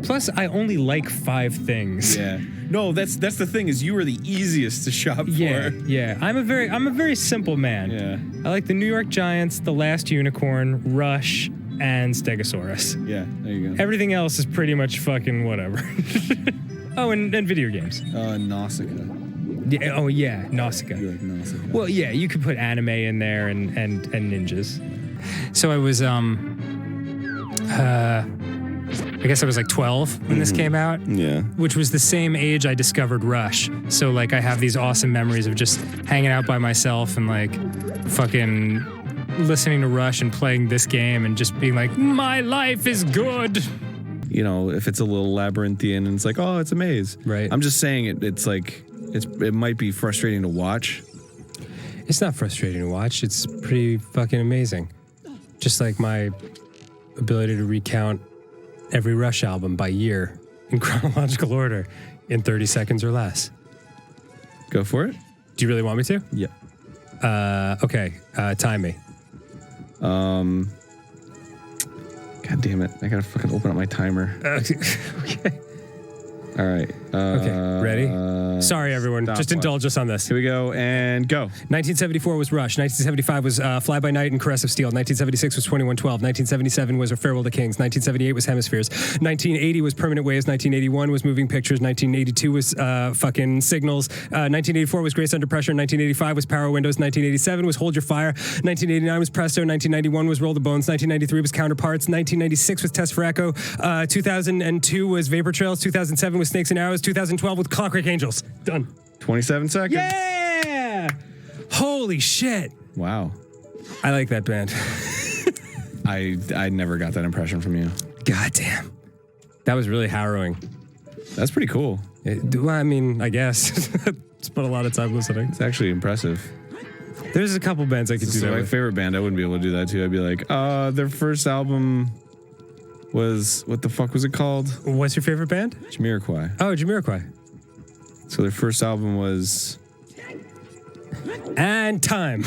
Plus, I only like 5 things. Yeah. No, that's the thing is you were the easiest to shop for. Yeah. I'm a very simple man. Yeah. I like the New York Giants, The Last Unicorn, Rush, and Stegosaurus. Yeah, there you go. Everything else is pretty much fucking whatever. Oh, and video games. Nausicaa. Yeah, Nausicaa. You like Nausicaa. Well, yeah, you could put anime in there and ninjas. So I was I guess I was like 12 when this came out. Yeah. Which was the same age I discovered Rush. So like I have these awesome memories of just hanging out by myself and like fucking listening to Rush and playing this game and just being like, my life is good. You know, if it's a little labyrinthian and it's like, oh, it's a maze. Right. I'm just saying it's like, it might be frustrating to watch. It's not frustrating to watch. It's pretty fucking amazing. Just like my ability to recount every Rush album by year in chronological order in 30 seconds or less. Go for it. Do you really want me to? Yeah. Okay. Time me. God damn it. I gotta fucking open up my timer. Okay. All right. Okay. Ready? Sorry, everyone. Just indulge us on this. Here we go and go. 1974 was Rush. 1975 was Fly By Night and Caress of Steel. 1976 was 2112. 1977 was A Farewell to Kings. 1978 was Hemispheres. 1980 was Permanent Waves. 1981 was Moving Pictures. 1982 was fucking Signals. 1984 was Grace Under Pressure. 1985 was Power Windows. 1987 was Hold Your Fire. 1989 was Presto. 1991 was Roll the Bones. 1993 was Counterparts. 1996 was Test for Echo. 2002 was Vapor Trails. 2007 was Snakes and Arrows. 2012 with Clockwork Angels. Done. 27 seconds. Yeah! Holy shit. Wow. I like that band. I never got that impression from you. God damn. That was really harrowing. That's pretty cool. I mean, I guess. Spent a lot of time listening. It's actually impressive. There's a couple bands I could do that my with. favorite band. I wouldn't be able to do that too. I'd be like, their first album was, what the fuck was it called? What's your favorite band? Jamiroquai. Oh, Jamiroquai. So their first album was... And time.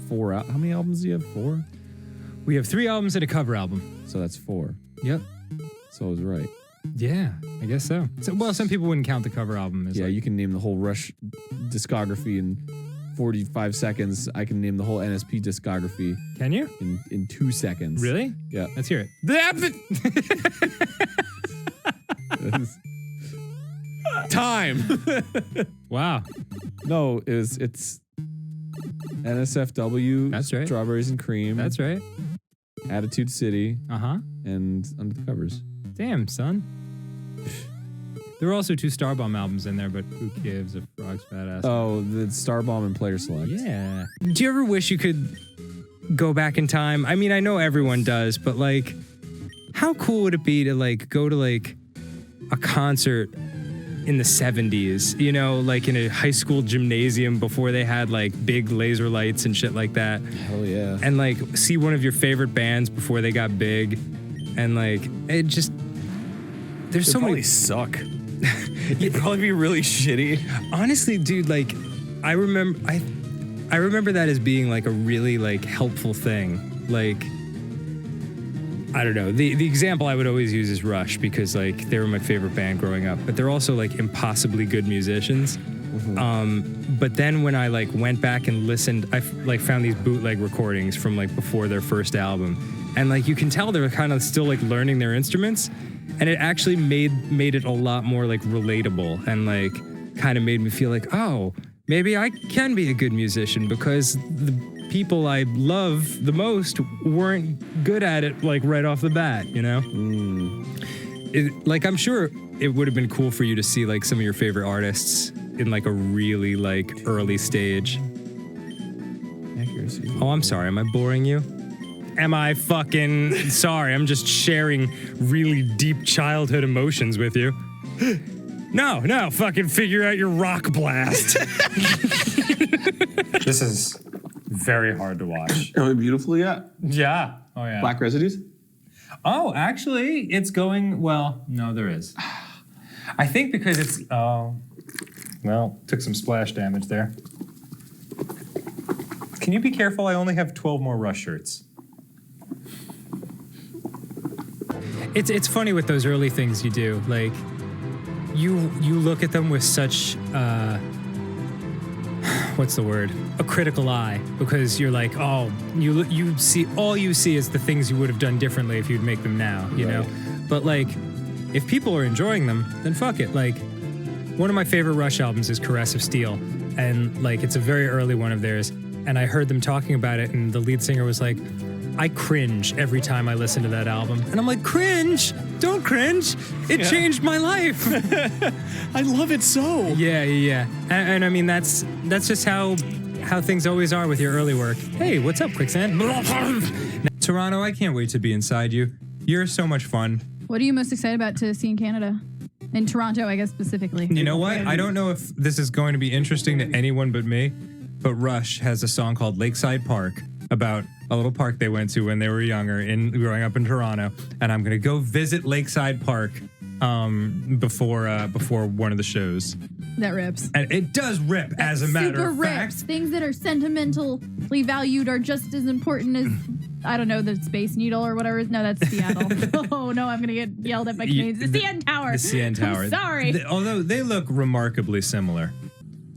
4. How many albums do you have? 4? We have 3 albums and a cover album. So that's 4. Yep. So I was right. Yeah, I guess so. Well, some people wouldn't count the cover album as you can name the whole Rush discography in 45 seconds. I can name the whole NSP discography. Can you? In 2 seconds. Really? Yeah. Let's hear it. Time. Wow. No, it's NSFW. That's right. Strawberries and Cream. That's right. Attitude City. Uh-huh. And Under the Covers. Damn, son. There were also 2 Starbomb albums in there, but who gives a frog's badass? Oh, the Starbomb and Player Select. Yeah. Do you ever wish you could go back in time? I mean, I know everyone does, but like, how cool would it be to like go to like a concert in the 70s, you know, like in a high school gymnasium before they had like big laser lights and shit like that. Hell yeah. And like see one of your favorite bands before they got big. And like, it just, there's so many. Suck. You'd probably be really shitty. Honestly, dude, like, I remember that as being like a really like helpful thing. Like, I don't know. The example I would always use is Rush because like they were my favorite band growing up, but they're also like impossibly good musicians. Mm-hmm. But then when I like went back and listened, I like found these bootleg recordings from like before their first album, and like you can tell they're kind of still like learning their instruments, and it actually made it a lot more like relatable and like kind of made me feel like, oh, maybe I can be a good musician because the people I love the most weren't good at it like right off the bat, you know? Like I'm sure it would have been cool for you to see like some of your favorite artists in like a really like early stage. Accuracy. Oh, I'm sorry. Am I boring you? Am I fucking sorry? I'm just sharing really deep childhood emotions with you. No, fucking figure out your rock blast. This is very hard to watch. Am I beautiful yet? Yeah. Oh, yeah. Black residues? Oh, actually, it's going, well, no, there is. I think because it's, took some splash damage there. Can you be careful? I only have 12 more Rush shirts. It's funny with those early things you do. Like you look at them with such what's the word? A critical eye, because you're like, oh, you see is the things you would have done differently if you'd make them now, you know? But like, if people are enjoying them, then fuck it. Like, one of my favorite Rush albums is Caress of Steel, and like, it's a very early one of theirs, and I heard them talking about it, and the lead singer was like, I cringe every time I listen to that album. And I'm like, cringe? Don't cringe. It changed my life. I love it so. Yeah. And I mean, that's just how things always are with your early work. Hey, what's up, Quicksand? Toronto, I can't wait to be inside you. You're so much fun. What are you most excited about to see in Canada? In Toronto, I guess, specifically. You know what? I don't know if this is going to be interesting to anyone but me, but Rush has a song called Lakeside Park about a little park they went to when they were younger, growing up in Toronto, and I'm gonna go visit Lakeside Park before one of the shows. That rips. And it does rip, as a matter of fact. Rips. Things that are sentimentally valued are just as important as, I don't know, the Space Needle or whatever. No, that's Seattle. Oh no, I'm gonna get yelled at by Canadians. The CN Tower. The CN Tower. I'm sorry. Although they look remarkably similar.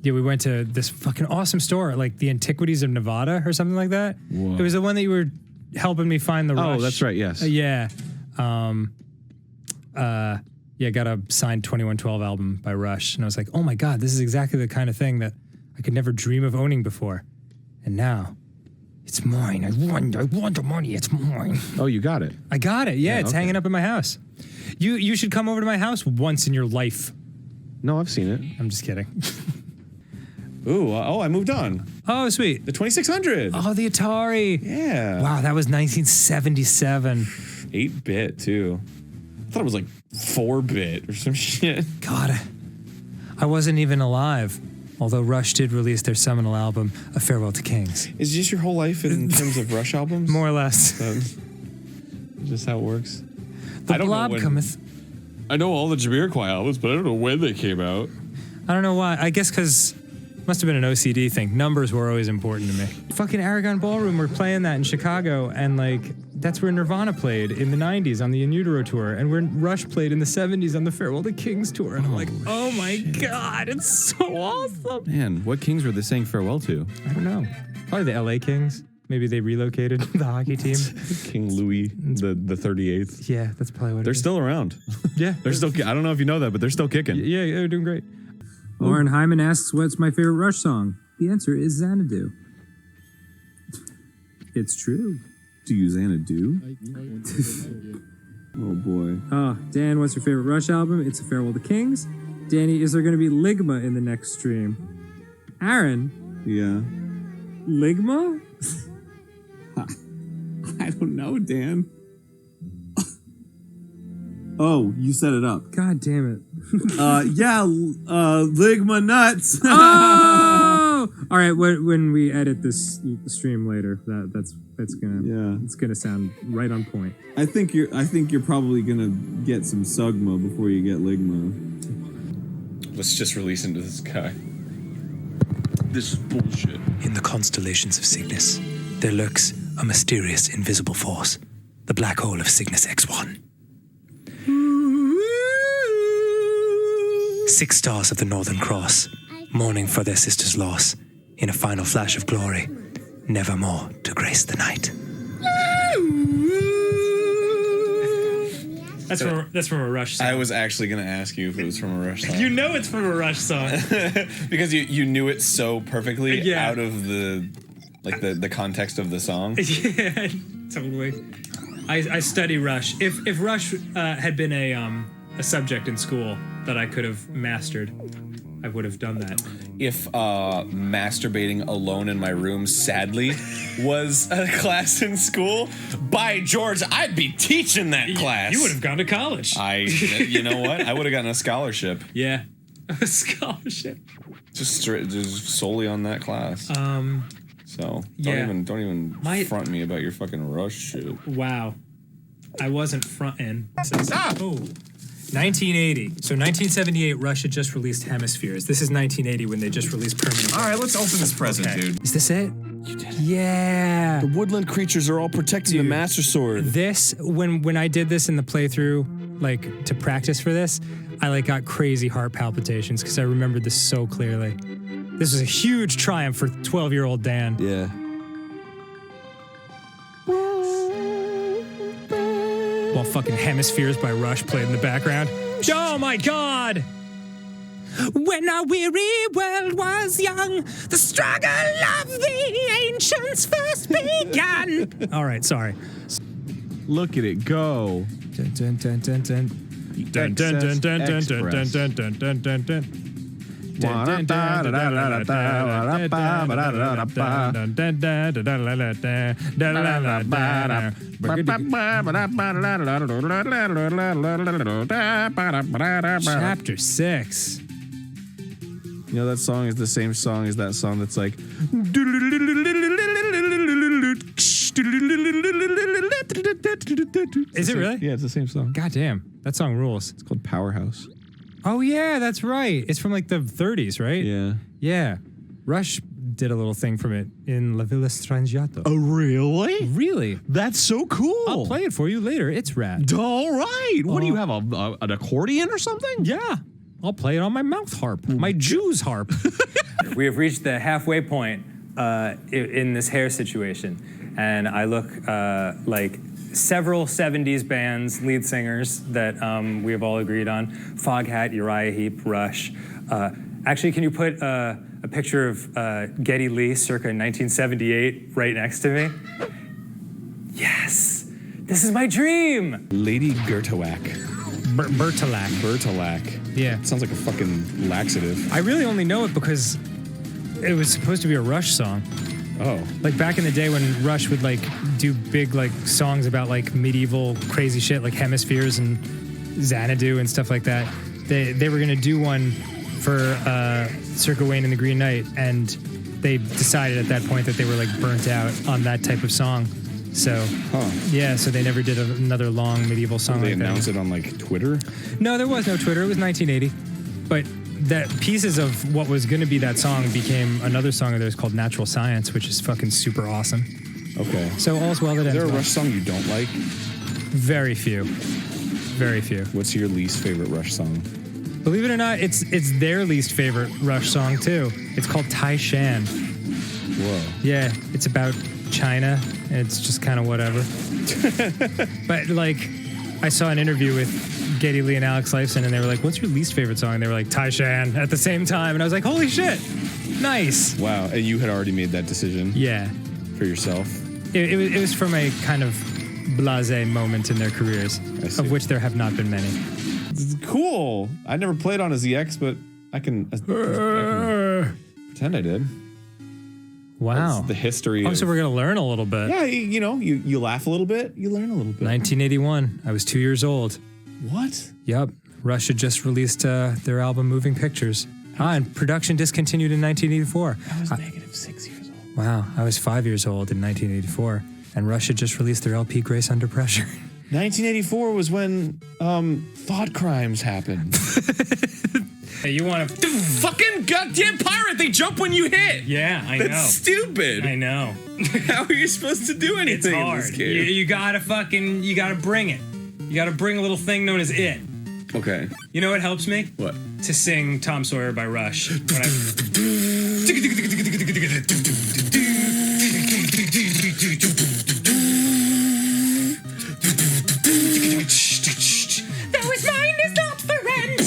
Yeah, we went to this fucking awesome store, like the Antiquities of Nevada or something like that. Whoa. It was the one that you were helping me find the Rush. Oh, that's right, yes. Yeah. Got a signed 2112 album by Rush. And I was like, oh my God, this is exactly the kind of thing that I could never dream of owning before. And now, it's mine. I want the money, it's mine. Oh, you got it? I got it, yeah, it's hanging up in my house. You should come over to my house once in your life. No, I've seen it. I'm just kidding. Ooh, I moved on. Oh, sweet. The 2600. Oh, the Atari. Yeah. Wow, that was 1977. 8-bit, too. I thought it was like 4-bit or some shit. God, I wasn't even alive. Although Rush did release their seminal album, A Farewell to Kings. Is this your whole life in terms of Rush albums? More or less. Just how it works? The Blob cometh. I know all the Jamiroquai albums, but I don't know when they came out. I don't know why. I guess because must have been an OCD thing. Numbers were always important to me. Fucking Aragon Ballroom, we're playing that in Chicago, and like, that's where Nirvana played in the 90s on the In Utero tour, and where Rush played in the 70s on the Farewell to Kings tour. And I'm like, oh my God, it's so awesome. Man, what Kings were they saying farewell to? I don't know. Probably the LA Kings. Maybe they relocated the hockey team. King Louis the 38th. Yeah, that's probably what they're still around. Yeah. They're still, I don't know if you know that, but they're still kicking. Yeah, they're doing great. Lauren Hyman asks, what's my favorite Rush song? The answer is Xanadu. It's true. Do you Xanadu? Oh boy. Dan, what's your favorite Rush album? It's A Farewell to Kings. Danny, is there going to be Ligma in the next stream? Aaron? Yeah. Ligma? I don't know, Dan. Oh, you set it up. God damn it. Ligma nuts. Oh! All right, when we edit this stream later, that's gonna it's gonna sound right on point. I think you're probably gonna get some Sugma before you get Ligma. Let's just release into the sky. This is bullshit. In the constellations of Cygnus, there lurks a mysterious invisible force, the black hole of Cygnus X1. 6 stars of the Northern Cross, mourning for their sister's loss, in a final flash of glory, nevermore to grace the night. That's from a Rush song. I was actually going to ask you if it was from a Rush song. You know it's from a Rush song. Because you knew it so perfectly out of the context of the song. Yeah, totally. I study Rush. If Rush had been a subject in school that I could have mastered, I would have done that. If masturbating alone in my room, sadly, was a class in school, by George, I'd be teaching that class. You would have gone to college. You know what? I would have gotten a scholarship. Yeah, a scholarship. Just solely on that class. So don't even front me about your fucking Rush shit. Wow, I wasn't fronting. 1980. So 1978, Rush had just released Hemispheres. This is 1980 when they just released Permanent. All right, let's open this present, dude. Is this it? Yeah. The woodland creatures are all protecting the Master Sword. This, when I did this in the playthrough, like to practice for this, I like got crazy heart palpitations because I remembered this so clearly. This was a huge triumph for 12-year-old Dan. Yeah. While fucking Hemispheres by Rush played in the background. Oh my God! When our weary world was young, the struggle of the ancients first began. All right, sorry. Look at it go. Dun, dun, dun, dun, dun. Dun, dun, dun, dun, dun, dun, dun, dun, dun, dun, dun, dun. Chapter 6. You know that song is the same song as that song that's like. Is it really? Yeah, it's the same song. God damn, that song rules. It's called Powerhouse. Oh yeah, that's right. It's from like the 30s, right? Yeah. Yeah. Rush did a little thing from it in La Villa Strangiato. Oh, really? Really? That's so cool. I'll play it for you later. It's rad. All right. What do you have, an accordion or something? Yeah. I'll play it on my mouth harp, my Jew's harp. We have reached the halfway point in this hair situation, and I look like several 70s bands, lead singers that we have all agreed on. Foghat, Uriah Heep, Rush. Actually, can you put a picture of Geddy Lee circa 1978 right next to me? Yes! This is my dream! Lady Gertawak. Bertolac. Bertolac. Yeah. Sounds like a fucking laxative. I really only know it because it was supposed to be a Rush song. Oh. Like back in the day when Rush would like do big like songs about like medieval crazy shit like Hemispheres and Xanadu and stuff like that. They were gonna do one for Circa Wayne and the Green Knight, and they decided at that point that they were like burnt out on that type of song. So yeah, so they never did another long medieval song Did they like announce that. it on like Twitter? No, there was no Twitter. It was 1980. But that pieces of what was going to be that song became another song of theirs called Natural Science, which is fucking super awesome. Okay. So all's well that Is ends there a well. Rush song you don't like? Very few. Very few. What's your least favorite Rush song? Believe it or not, it's their least favorite Rush song too. It's called Tai Shan. Whoa. Yeah, it's about China, and it's just kind of whatever. But like, I saw an interview with Geddy Lee and Alex Lifeson, and they were like, "What's your least favorite song?" And they were like, "Tai Shan" at the same time, and I was like, "Holy shit, nice!" Wow. And you had already made that decision Yeah, for yourself? it was from a kind of blasé moment in their careers, I see. of which there have not been many. Cool. I never played on a ZX, but I can pretend I did. Wow. That's the history. Oh, so we're gonna learn a little bit. Yeah, you know, you laugh a little bit, you learn a little bit. 1981. I was 2 years old. What? Yep. Rush had just released their album Moving Pictures. And production discontinued in 1984. I was negative 6 years old. Wow. I was 5 years old in 1984. And Rush had just released their LP Grace Under Pressure. 1984 was when thought crimes happened. Hey, you want to... Fucking goddamn pirate! They jump when you hit. Yeah, I That's stupid. I know. How are you supposed to do It's anything in hard. this game? You gotta bring it. You gotta bring a little thing known as it. Okay. You know what helps me? What? To sing Tom Sawyer by Rush. When Though his mind is not for rent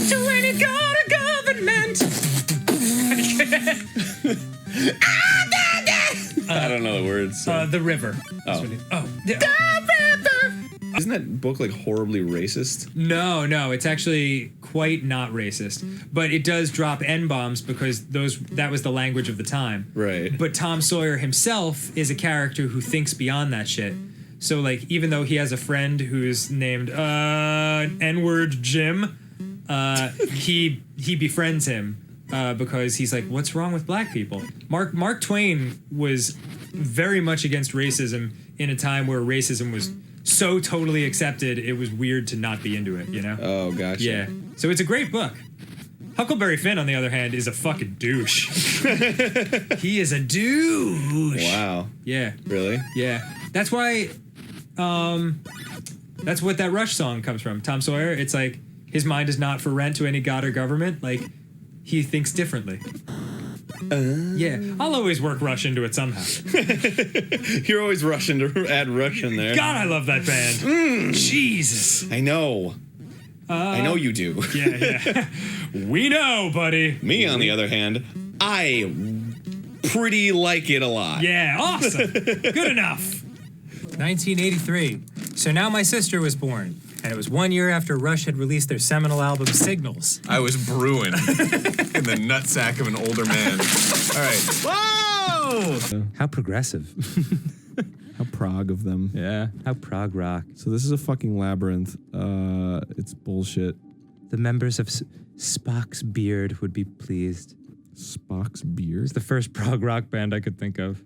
to any god or government. I don't know the words. So. The river. Oh. The river. Isn't that book like horribly racist? No, it's actually quite not racist. But it does drop N-bombs because that was the language of the time. Right. But Tom Sawyer himself is a character who thinks beyond that shit. So like, even though he has a friend who's named N-word Jim, he befriends him because he's like, what's wrong with black people? Mark Twain was very much against racism in a time where racism was so totally accepted, it was weird to not be into it, you know? Oh, gotcha. Yeah. So it's a great book. Huckleberry Finn, on the other hand, is a fucking douche. He is a douche. Wow. Yeah. Really? Yeah. That's why, that's what that Rush song comes from. Tom Sawyer, it's like, his mind is not for rent to any god or government. Like, he thinks differently. Yeah. I'll always work Rush into it somehow. You're always rushing to add Rush in there. God, I love that band. Jesus. I know. I know you do. Yeah. We know, buddy. Me, on the other hand, I pretty like it a lot. Yeah, awesome. Good enough. 1983. So now my sister was born, and it was 1 year after Rush had released their seminal album Signals. I was brewing in the nutsack of an older man. All right. Whoa! How progressive. How prog of them. Yeah. How prog rock. So this is a fucking labyrinth. It's bullshit. The members of Spock's Beard would be pleased. Spock's Beard? It's the first prog rock band I could think of.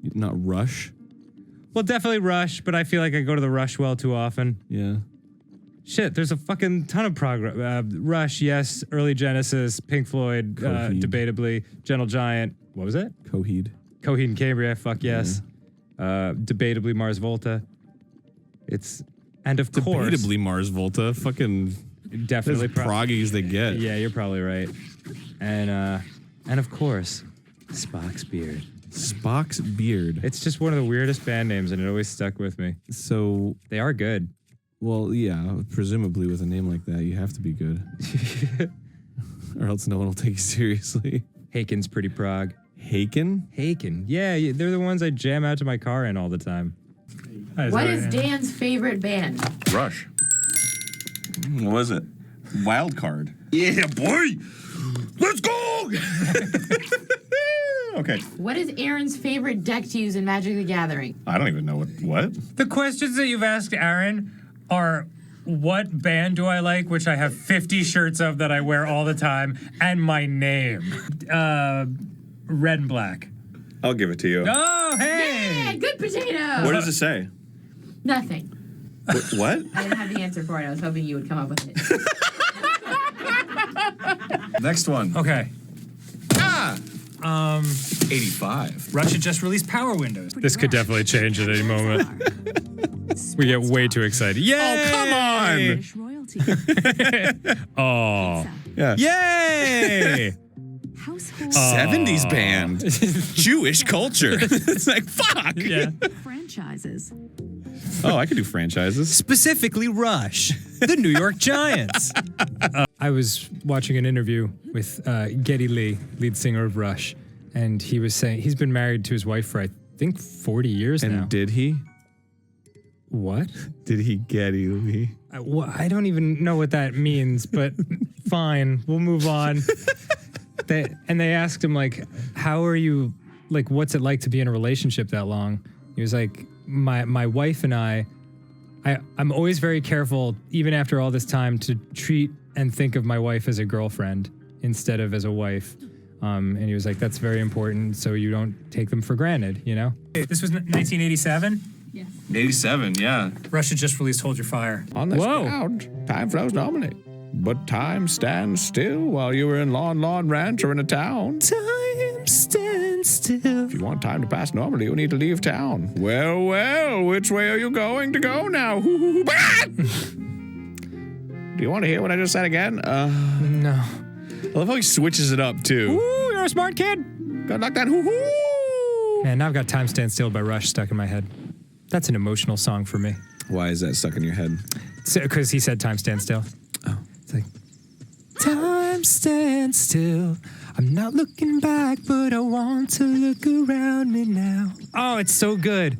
Not Rush? Well, definitely Rush, but I feel like I go to the Rush well too often. Yeah. Shit, there's a fucking ton of prog rock. Rush, yes. Early Genesis, Pink Floyd, Coheed. debatably. Gentle Giant. What was it? Coheed. Coheed and Cambria, fuck yes. Debatably Mars Volta. And of course, Debatably Mars Volta. Fucking definitely as proggy as they get. Yeah, you're probably right. And of course, Spock's Beard. Spock's Beard. It's just one of the weirdest band names, and it always stuck with me. So They are good. well, yeah, presumably with a name like that, you have to be good. Or else no one will take you seriously. Haken's pretty prog. Haken? Haken. Yeah, they're the ones I jam out to my car in all the time. What is Dan's favorite band? Rush. What was it? Wild Card. Yeah, boy. Let's go. Okay. What is Aaron's favorite deck to use in Magic the Gathering? I don't even know what. The questions that you've asked Aaron are what band do I like, which I have 50 shirts of that I wear all the time, and my name. Red and black. I'll give it to you. Oh, hey! Yeah, good potato! What does it say? Nothing. What? I didn't have the answer for it. I was hoping you would come up with it. Next one. Okay. 85. Rush had just released Power Windows. This could definitely change at any moment. We get way too excited. Yay! Oh, come on! British royalty. Oh. Yeah. Yay! Household 70s band. Jewish culture. It's like, fuck. Yeah. franchises. Oh, I could do franchises. Specifically Rush, the New York Giants. I was watching an interview with Geddy Lee, lead singer of Rush, and he was saying he's been married to his wife for, I think, 40 years now. And did he? What? Did he get Lee? I don't even know what that means, but fine, we'll move on. They asked him, like, how are you, like, what's it like to be in a relationship that long? He was like, my wife and I'm always very careful, even after all this time, to treat and think of my wife as a girlfriend instead of as a wife. And he was like, that's very important, so you don't take them for granted, you know? This was 1987. Yes. 87, yeah. Rush had just released Hold Your Fire. On this Whoa. ground, time flows normally. But time stands still while you were in Lawn Ranch or in a town. Time stands still. If you want time to pass normally, you need to leave town. Well, which way are you going to go now? Do you want to hear what I just said again? No. I love how he switches it up, too. Ooh, you're a smart kid. Good luck that hoo-hoo. Man, now I've got Time Stand Still by Rush stuck in my head. That's an emotional song for me. Why is that stuck in your head? Because he said Time Stand Still. Oh. It's like, Time stands still. I'm not looking back, but I want to look around me now. oh, it's so good.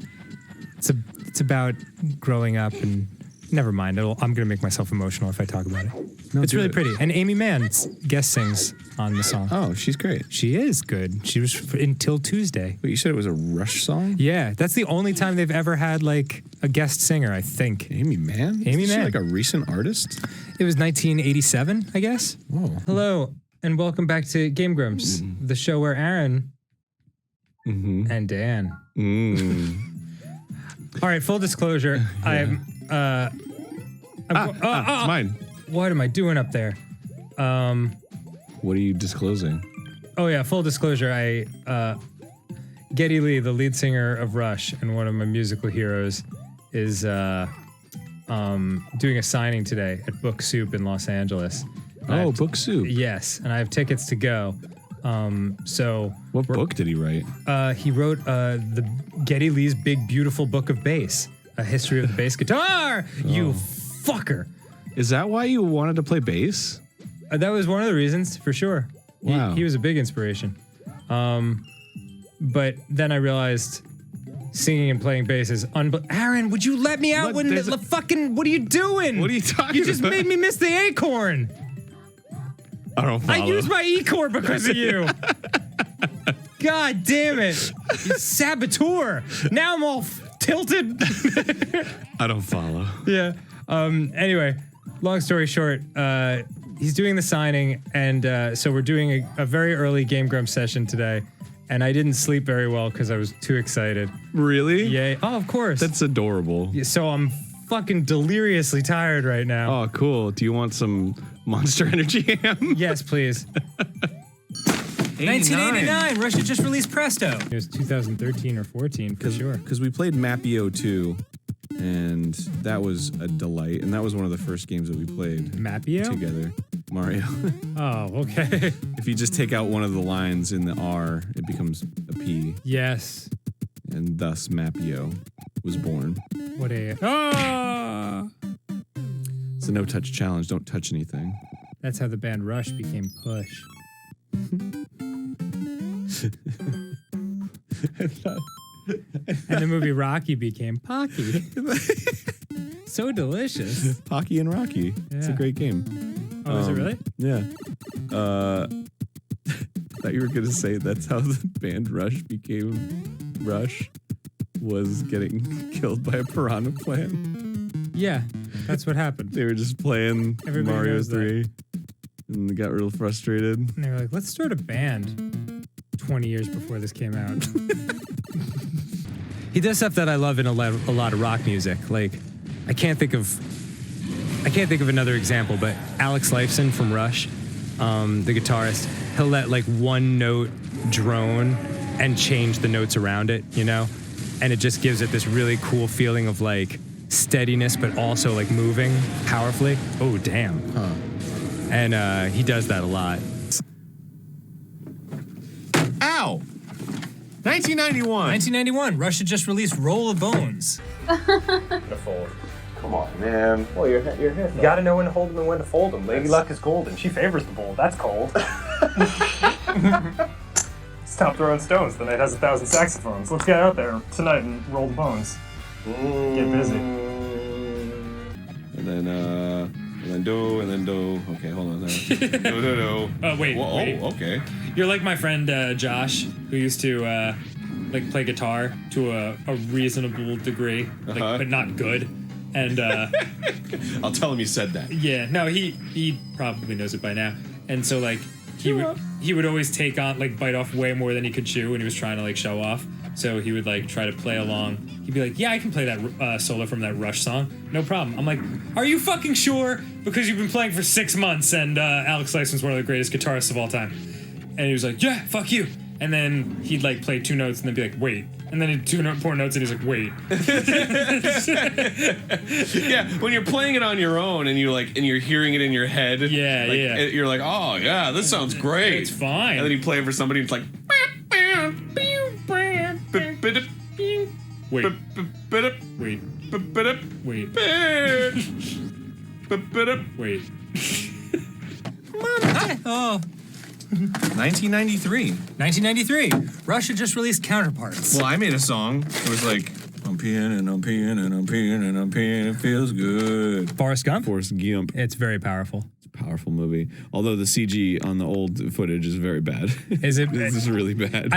It's about growing up and never mind. I'm going to make myself emotional if I talk about it. No, it's do really it. pretty. And Amy Mann guest sings on the song. Oh, she's great. She is good. She was until Tuesday. Wait, you said it was a Rush song? Yeah, that's the only time they've ever had like a guest singer, I think. Amy Mann? Amy Is she Mann. like a recent artist? It was 1987, I guess. Whoa. Hello, and welcome back to Game Grumps, the show where Aaron Mm-hmm. and Dan. All right, full disclosure. It's mine. What am I doing up there? What are you disclosing? Oh yeah, full disclosure. Geddy Lee, the lead singer of Rush and one of my musical heroes, is doing a signing today at Book Soup in Los Angeles. Oh, Book Soup. Yes, and I have tickets to go. So what book did he write? He wrote the Geddy Lee's Big Beautiful Book of Bass, a history of the bass guitar. You fucker. Is that why you wanted to play bass? That was one of the reasons, for sure. Wow. He was a big inspiration. But then I realized singing and playing bass is Aaron, would you let me out? What are you doing? What are you talking about? You just made me miss the acorn. I don't follow. I used my E-core because of you. God damn it. You saboteur. Now I'm all tilted. I don't follow. Yeah. Anyway, long story short, he's doing the signing, and so we're doing a very early Game Grumps session today, and I didn't sleep very well because I was too excited. Really? Yeah. Oh, of course. That's adorable. Yeah, so I'm fucking deliriously tired right now. Oh, cool. Do you want some Monster Energy ham? Yes, please. 1989, Russia just released Presto. It was 2013 or 14 for sure. Because we played Mapio 2, and that was a delight. And that was one of the first games that we played. Mapio? Together. Mario. Oh, okay. If you just take out one of the lines in the R, it becomes a P. Yes. And thus Mapio was born. What a... Ah! It's a no-touch challenge. Don't touch anything. That's how the band Rush became Push. And the movie Rocky became Pocky. So delicious. Pocky and Rocky. It's a Yeah. great game. Oh, is it really? Yeah. Thought you were going to say that's how the band Rush became Rush, was getting killed by a piranha plant. Yeah, that's what happened. They were just playing Everybody Mario knows that. 3 and they got real frustrated. And they were like, let's start a band 20 years before this came out. He does stuff that I love in a lot of rock music. Like, I can't think of another example, but Alex Lifeson from Rush, the guitarist, he'll let like one note drone and change the notes around it, you know? And it just gives it this really cool feeling of like steadiness, but also like moving powerfully. Oh, damn. Huh. And he does that a lot. Ow! 1991. 1991, Russia just released Roll of Bones. To fold. Come on, man. Well, your head. You gotta know when to hold them and when to fold them. Lady Luck is golden. She favors the bold. That's cold. Stop throwing stones. The night has 1,000 saxophones. Let's get out there tonight and roll the bones. Get busy. And then do, and then do. Okay, hold on. Do. Wait, Whoa, wait. Oh, okay. You're like my friend Josh, who used to like play guitar to a reasonable degree, like, but not good. And I'll tell him you said that. yeah, no, he probably knows it by now. And so like he would always take on like bite off way more than he could chew when he was trying to like show off. So he would like try to play along. He'd be like, yeah, I can play that solo from that Rush song. No problem. I'm like, are you fucking sure? Because you've been playing for 6 months and Alex Lifeson's one of the greatest guitarists of all time. And he was like, yeah, fuck you. And then he'd like play 2 notes and then be like, wait. And then he'd 2 more notes and he's like, wait. Yeah, when you're playing it on your own and you're hearing it in your head. Yeah, like, yeah. You're like, oh yeah, this sounds great. It's fine. And then you play it for somebody and it's like. Wait. Wait. Wait. Wait. Oh. 1993. 1993, Russia just released Counterparts. Well, I made a song. It was like, I'm peeing and I'm peeing and I'm peeing and I'm peeing. It feels good. Forrest Gump? Forrest Gump. It's very powerful. It's a powerful movie. Although the CG on the old footage is very bad. Is it? This is really bad.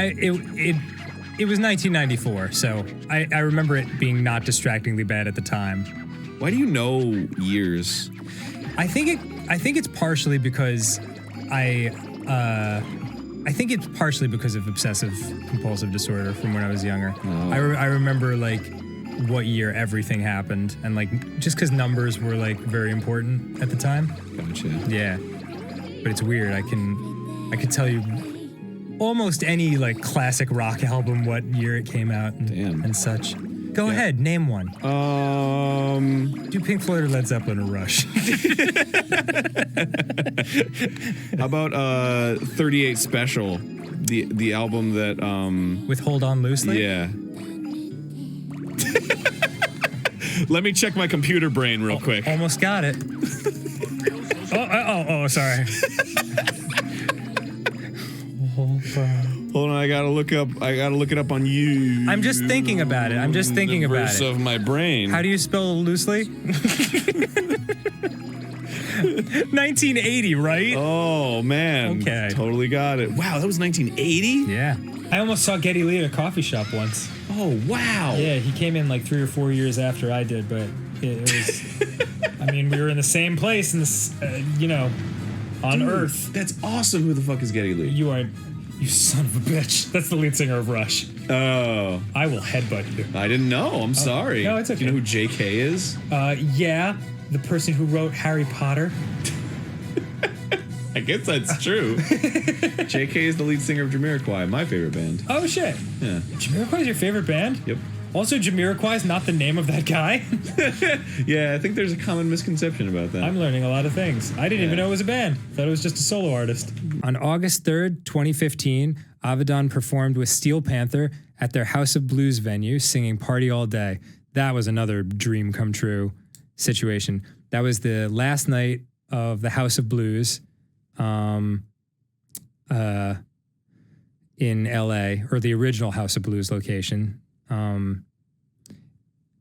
It was 1994, so I remember it being not distractingly bad at the time. Why do you know years? I think it's partially because I think it's partially because of obsessive compulsive disorder from when I was younger. Oh. I remember like what year everything happened, and like just because numbers were like very important at the time. Gotcha. Yeah. but it's weird. I can tell you almost any like classic rock album, what year it came out and such. Go ahead, name one. Do Pink Floyd or Led Zeppelin or Rush? How about 38 Special, the album that with Hold On Loosely? Yeah. Let me check my computer brain real quick. Almost got it. Oh, sorry. Hold on, I gotta look it up on you. I'm just thinking about it. The verse of my brain. How do you spell loosely? 1980, right? Oh man. Okay. Totally got it. Wow, that was 1980? Yeah. I almost saw Geddy Lee at a coffee shop once. Oh wow. Yeah, he came in like 3 or 4 years after I did, but it was. I mean, we were in the same place, in this, on Earth. That's awesome. Who the fuck is Geddy Lee? You son of a bitch. That's the lead singer of Rush. Oh. I will headbutt you. I didn't know. I'm sorry. No, it's okay. Do you know who J.K. is? Yeah. The person who wrote Harry Potter. I guess that's true. J.K. is the lead singer of Jamiroquai, my favorite band. Oh, shit. Yeah. Jamiroquai is your favorite band? Yep. Also, Jamiroquai is not the name of that guy. Yeah, I think there's a common misconception about that. I'm learning a lot of things. I didn't even know it was a band. Thought it was just a solo artist. On August 3rd, 2015, Avedon performed with Steel Panther at their House of Blues venue, singing Party All Day. That was another dream come true situation. That was the last night of the House of Blues in LA, or the original House of Blues location.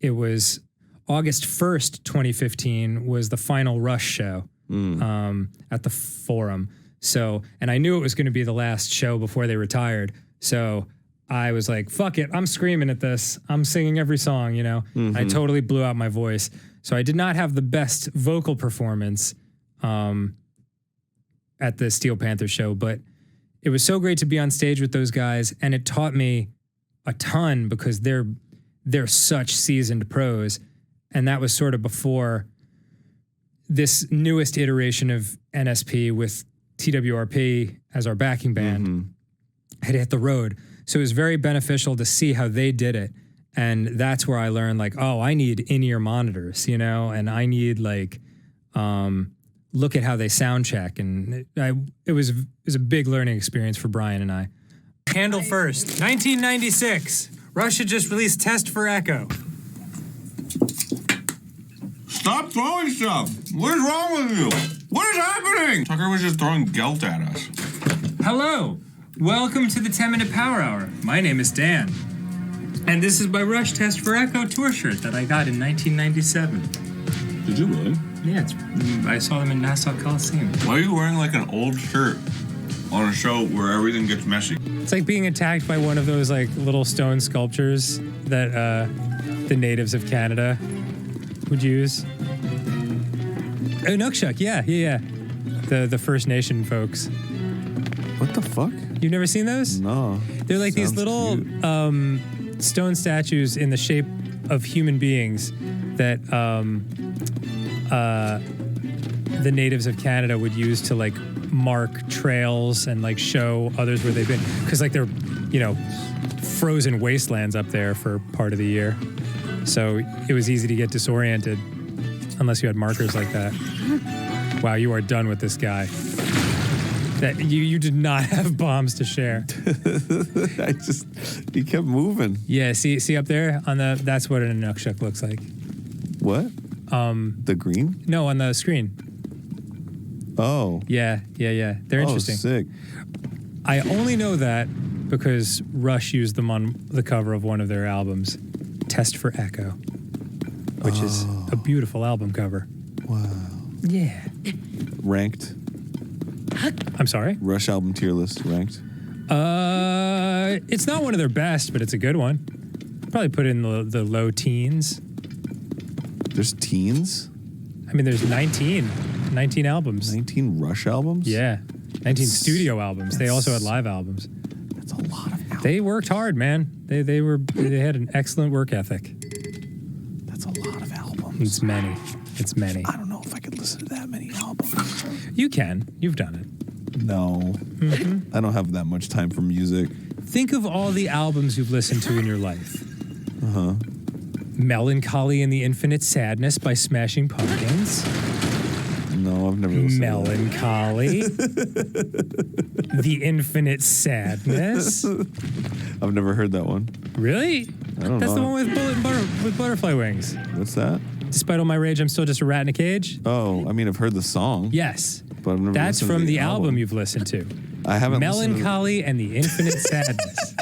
It was August 1st, 2015 was the final Rush show at the Forum. So, and I knew it was going to be the last show before they retired. So I was like, fuck it. I'm screaming at this. I'm singing every song, you know? I totally blew out my voice. So I did not have the best vocal performance at the Steel Panther show, but it was so great to be on stage with those guys, and it taught me a ton because they're such seasoned pros, and that was sort of before this newest iteration of NSP with TWRP as our backing band had hit the road. So it was very beneficial to see how they did it, and that's where I learned like, oh, I need in-ear monitors, you know, and I need like look at how they sound check, and it was a big learning experience for Brian and I. Handle first, 1996. Rush had just released Test for Echo. Stop throwing stuff! What is wrong with you? What is happening? Tucker was just throwing gelt at us. Hello, welcome to the 10-Minute Power Hour. My name is Dan, and this is my Rush Test for Echo tour shirt that I got in 1997. Did you really? Yeah, I saw them in Nassau Coliseum. Why are you wearing like an old shirt on a show where everything gets messy? It's like being attacked by one of those like little stone sculptures that the natives of Canada would use. Oh, Nukshuk, yeah. The First Nation folks. What the fuck? You've never seen those? No. They're like these little stone statues in the shape of human beings that the natives of Canada would use to like mark trails and like show others where they've been, because like they're, you know, frozen wastelands up there for part of the year, so it was easy to get disoriented unless you had markers like that. Wow, you are done with this guy. That you did not have bombs to share. He kept moving. Yeah, see up there on that's what an Inukshuk looks like. What? The green? No, on the screen. Oh. Yeah. They're interesting. Oh, sick. I only know that because Rush used them on the cover of one of their albums, Test for Echo, which is a beautiful album cover. Wow. Yeah. Ranked? I'm sorry? Rush album tier list, ranked? It's not one of their best, but it's a good one. Probably put it in the low teens. There's teens? I mean, there's 19 albums. 19 Rush albums? Yeah. 19 studio albums. They also had live albums. That's a lot of albums. They worked hard, man. They had an excellent work ethic. That's a lot of albums. It's many. I don't know if I could fucking listen to that many albums. You can. You've done it. No. I don't have that much time for music. Think of all the albums you've listened to in your life. Uh-huh. Melancholy and the Infinite Sadness by Smashing Pumpkins. No, I've never listened Melancholy. The Infinite Sadness. I've never heard that one. Really? I don't That's know. the one with butterfly wings. What's that? Despite all my rage, I'm still just a rat in a cage. Oh, I mean, I've heard the song. Yes. But I've never That's listened to from the album you've listened to. I haven't Melancholy and the Infinite Sadness.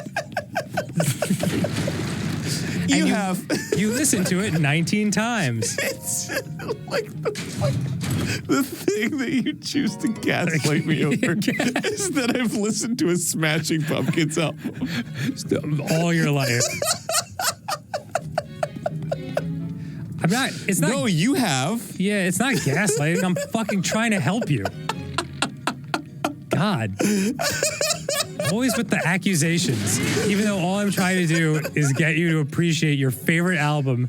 You have. You listened to it 19 times. It's like the thing that you choose to gaslight me over is that I've listened to a Smashing Pumpkins album all your life. I'm not. It's not. No, you have. Yeah, it's not gaslighting. I'm fucking trying to help you. God. Always with the accusations, even though all I'm trying to do is get you to appreciate your favorite album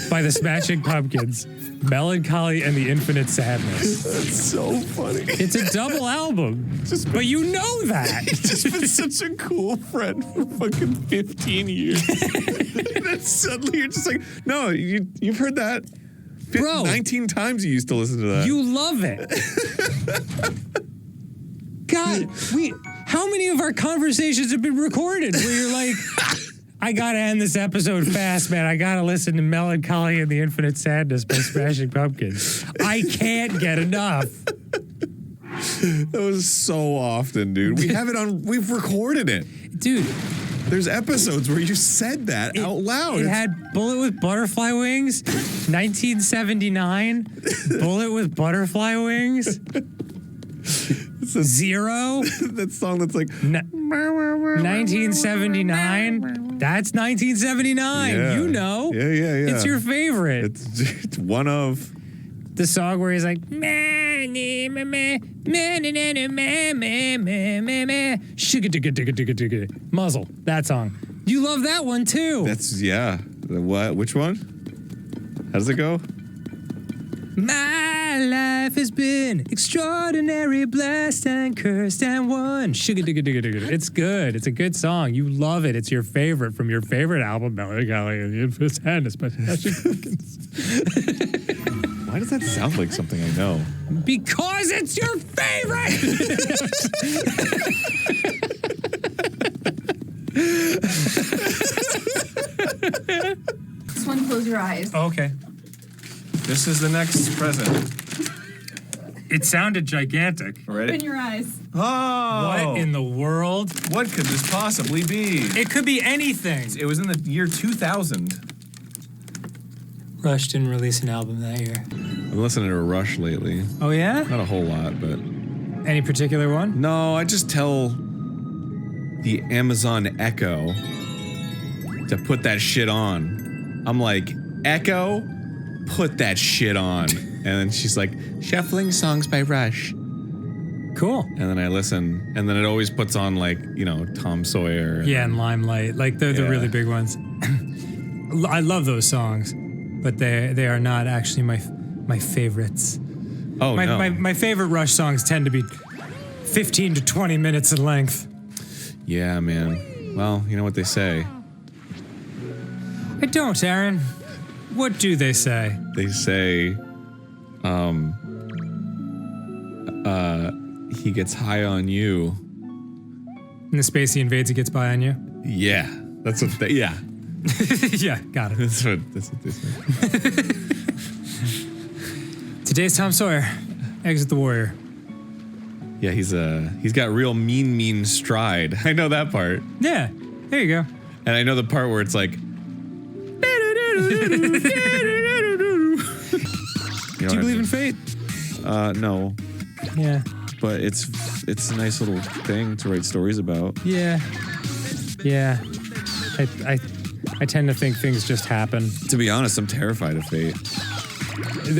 by the Smashing Pumpkins, Melancholy and the Infinite Sadness. That's so funny. It's a double album, but you know that. You've just been such a cool friend for fucking 15 years. And then suddenly you're just like, no, you've heard that. Bro, 19 times you used to listen to that. You love it. God, how many of our conversations have been recorded where you're like, I gotta end this episode fast, man. I gotta listen to Melancholy and the Infinite Sadness by Smashing Pumpkins. I can't get enough. That was so often, dude. We have it on, we've recorded it. Dude. There's episodes where you said that out loud. It had Bullet with Butterfly Wings, 1979, Bullet with Butterfly Wings. Zero. That song that's like 1979. That's 1979. Yeah. You know. Yeah. It's your favorite. It's one of the song where he's like muzzle. That song. You love that one too. That's What? Which one? How does it go? My life has been extraordinary, blessed and cursed and won. It's good. It's a good song. You love it. It's your favorite from your favorite album, Melancholy and the Infinite Sadness by Smashing Pumpkins. Why does that sound like something I know? Because it's your favorite. This one, close your eyes. Okay. This is the next present. It sounded gigantic. Open your eyes. Oh! What in the world? What could this possibly be? It could be anything. It was in the year 2000. Rush didn't release an album that year. I'm listening to Rush lately. Oh, yeah? Not a whole lot, but... Any particular one? No, I just tell the Amazon Echo to put that shit on. I'm like, Echo, put that shit on. And then she's like, shuffling songs by Rush. Cool. And then I listen, and then it always puts on like, Tom Sawyer. And Limelight. Like, they're the really big ones. I love those songs, but they are not actually my favorites. Oh, no. My favorite Rush songs tend to be 15 to 20 minutes in length. Yeah, man. Well, you know what they say. I don't, Aaron. What do they say? They say, he gets high on you. And the space he invades, he gets by on you? Yeah. That's what they, yeah. Yeah, got it. That's what they say. Today's Tom Sawyer. Exit the Warrior. Yeah, he's got real mean stride. I know that part. Yeah, there you go. And I know the part where it's like... Do you believe in fate? No. Yeah. But it's a nice little thing to write stories about. Yeah. Yeah. I tend to think things just happen. To be honest, I'm terrified of fate.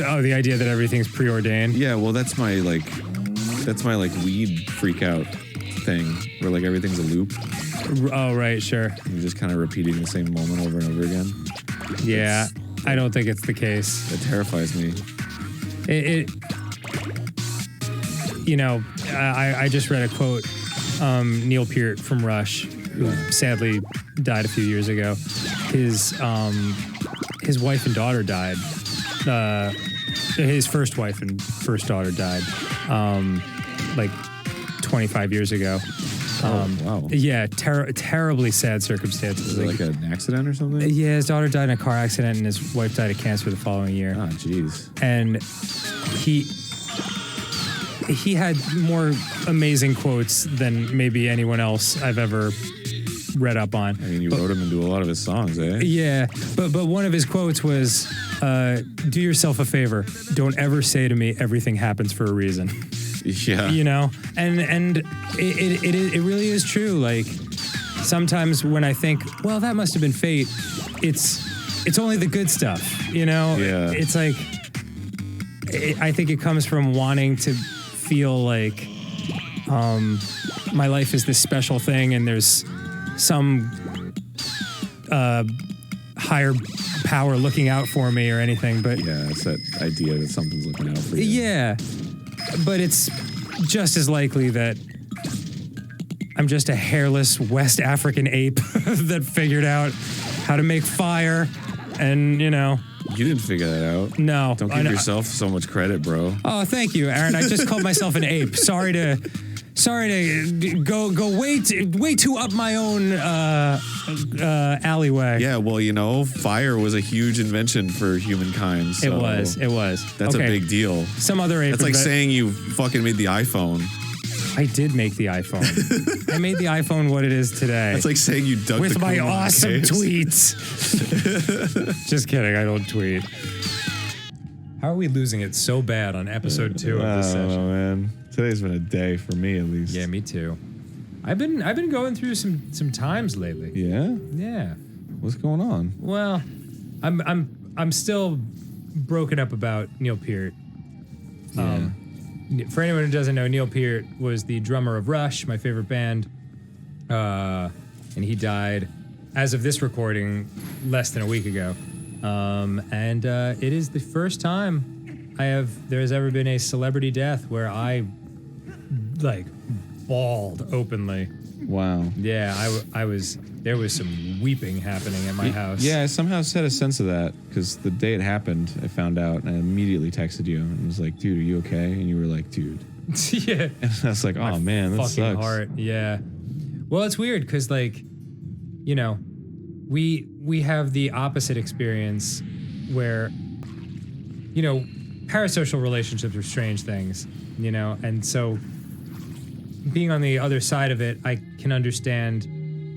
Oh, the idea that everything's preordained? Yeah, well, that's my weed freak out thing, where like everything's a loop. Oh, right, sure. You're just kind of repeating the same moment over and over again. Yeah, I don't think it's the case. It terrifies me. You know, I just read a quote, Neil Peart from Rush, who sadly died a few years ago. His wife and daughter died. His first wife and first daughter died, like 25 years ago. Wow. Yeah, terribly sad circumstances. Was it like an accident or something? Yeah, his daughter died in a car accident, and his wife died of cancer the following year. Oh, jeez. And he had more amazing quotes than maybe anyone else I've ever read up on. I mean, you wrote him into a lot of his songs, eh? Yeah, but one of his quotes was, "Do yourself a favor. Don't ever say to me everything happens for a reason." Yeah. You know, and it really is true. Like sometimes when I think, well, that must have been fate, it's only the good stuff. You know, Yeah. It's like I think it comes from wanting to feel like my life is this special thing, and there's some higher power looking out for me or anything. But yeah, it's that idea that something's looking out for you. Yeah, but it's just as likely that I'm just a hairless West African ape that figured out how to make fire, and you know. You didn't figure that out. No. Don't give yourself so much credit, bro. Oh, thank you, Aaron. I just called myself an ape. Sorry to go way too up my own alleyway. Yeah, well, you know, fire was a huge invention for humankind. So It was. That's okay. a big deal. Some other ape. That's like saying you fucking made the iPhone. I did make the iPhone. I made the iPhone what it is today. That's like saying you dug with the my Qumran awesome caves. tweets. Just kidding. I don't tweet. How are we losing it so bad on episode 2 of this session? Oh man, today's been a day for me at least. Yeah, me too. I've been going through some times lately. Yeah? Yeah. What's going on? Well, I'm still broken up about Neil Peart. For anyone who doesn't know, Neil Peart was the drummer of Rush, my favorite band, and he died, as of this recording, less than a week ago. And it is the first time there has ever been a celebrity death where I like bawled openly. Wow. Yeah, there was some weeping happening at my house. Yeah, I somehow had a sense of that because the day it happened, I found out and I immediately texted you and was like, dude, are you okay? And you were like, dude. Yeah. And I was like, oh man, that fucking sucks. heart. Yeah. Well, it's weird because like, you know, we have the opposite experience where, you know, parasocial relationships are strange things, you know, and so being on the other side of it, I can understand.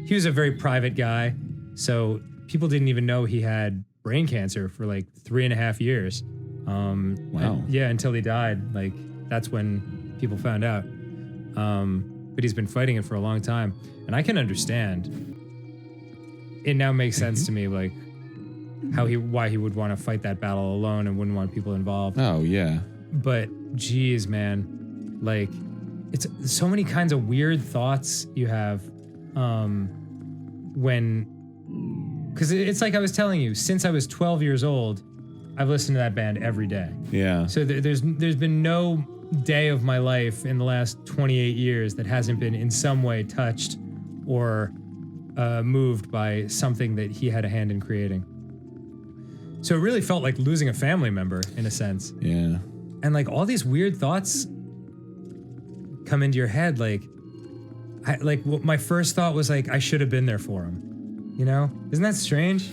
He was a very private guy, so people didn't even know he had brain cancer for like 3.5 years. Wow. Yeah, until he died. Like, that's when people found out. But he's been fighting it for a long time. And I can understand. It now makes sense to me, like, why he would want to fight that battle alone and wouldn't want people involved. Oh, yeah. But, geez, man. Like, it's so many kinds of weird thoughts you have because it's like I was telling you, since I was 12 years old, I've listened to that band every day. Yeah. So there's been no day of my life in the last 28 years that hasn't been in some way touched or moved by something that he had a hand in creating. So it really felt like losing a family member in a sense. Yeah. And like all these weird thoughts come into your head, like my first thought was like, I should have been there for him. You know? Isn't that strange?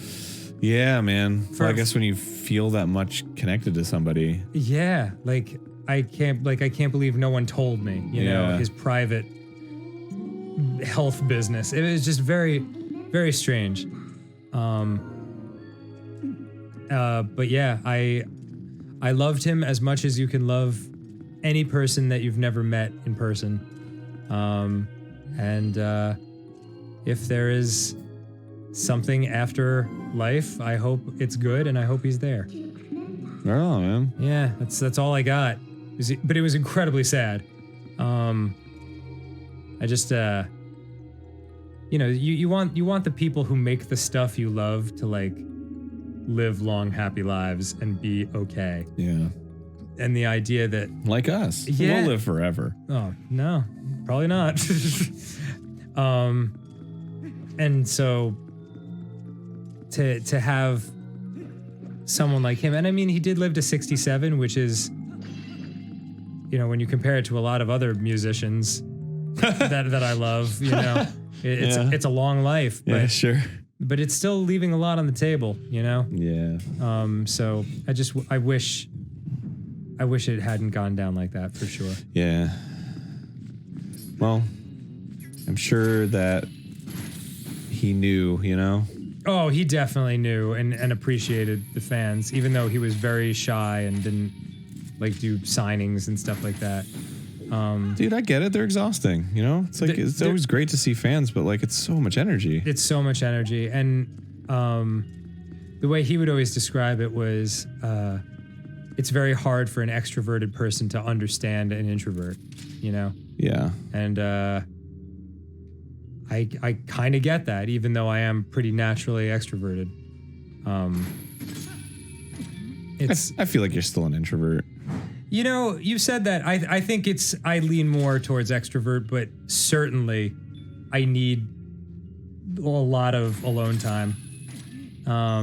Yeah, man. Well, I guess when you feel that much connected to somebody. Yeah. Like I can't believe no one told me, you know, his private health business. It was just very, very strange. But yeah, I loved him as much as you can love any person that you've never met in person. And if there is something after life, I hope it's good and I hope he's there. Right on, man. Yeah, that's all I got. But it was incredibly sad. I just you know, you want the people who make the stuff you love to like live long, happy lives and be okay. Yeah. and the idea that like us, Yeah. we'll live forever. oh no, probably not. And so to have someone like him, and I mean, he did live to 67, which is, you know, when you compare it to a lot of other musicians that I love, you know, it's a long life, but Yeah, sure. but it's still leaving a lot on the table, you know. Yeah. So I wish it hadn't gone down like that for sure. Yeah. Well, I'm sure that he knew, you know? Oh, he definitely knew and appreciated the fans, even though he was very shy and didn't like do signings and stuff like that. Dude, I get it. They're exhausting, you know? It's like, it's always great to see fans, but like, it's so much energy. It's so much energy. And the way he would always describe it was it's very hard for an extroverted person to understand an introvert, you know? Yeah. And I kind of get that, even though I am pretty naturally extroverted. I feel like you're still an introvert. You know, you said that. I think I lean more towards extrovert, but certainly I need a lot of alone time. I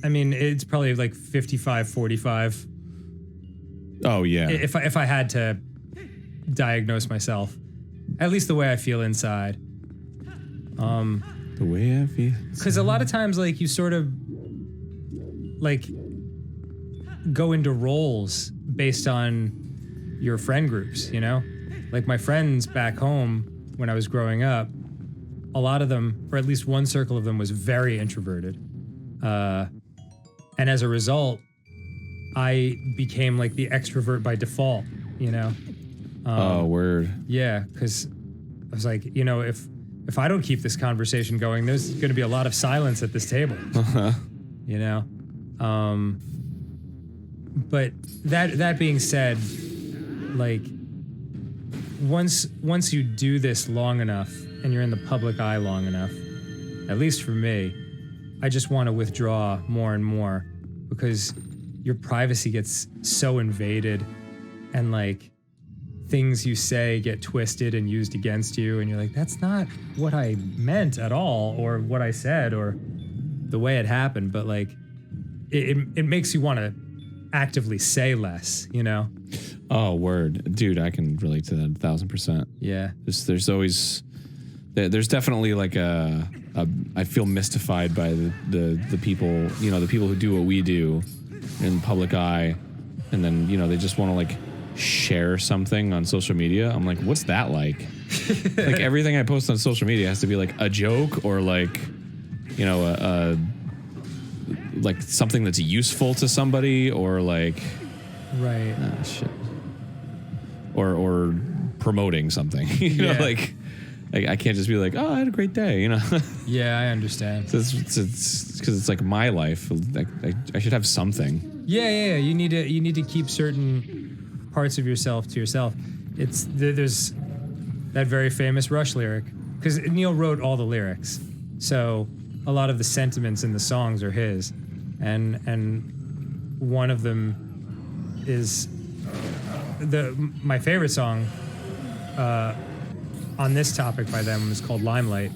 mean, it's probably like 55-45. Oh, yeah. If I had to diagnose myself, at least the way I feel inside. The way I feel. Because a lot of times, like, you sort of like go into roles based on your friend groups, you know? Like my friends back home when I was growing up, a lot of them, or at least one circle of them, was very introverted. And as a result, I became like the extrovert by default, you know? Oh, word. Yeah, because I was like, you know, if I don't keep this conversation going, there's going to be a lot of silence at this table, you know? But that being said, like once you do this long enough and you're in the public eye long enough, at least for me, I just want to withdraw more and more because your privacy gets so invaded and like things you say get twisted and used against you and you're like, that's not what I meant at all or what I said or the way it happened, but like it makes you want to actively say less, you know? Oh, word. Dude, I can relate to that 1,000%. Yeah. There's always, there's definitely like I feel mystified by the people, you know, the people who do what we do in the public eye. And then, you know, they just want to like share something on social media. I'm like, what's that like? Like everything I post on social media has to be like a joke or like, you know, like something that's useful to somebody or like, right. Shit. Or promoting something, you know, like I can't just be like, oh, I had a great day, you know? Yeah, I understand. So it's because it's like my life. I should have something. Yeah. You need to keep certain parts of yourself to yourself. There's that very famous Rush lyric because Neil wrote all the lyrics, so a lot of the sentiments in the songs are his, and one of them is my favorite song on this topic by them is called Limelight,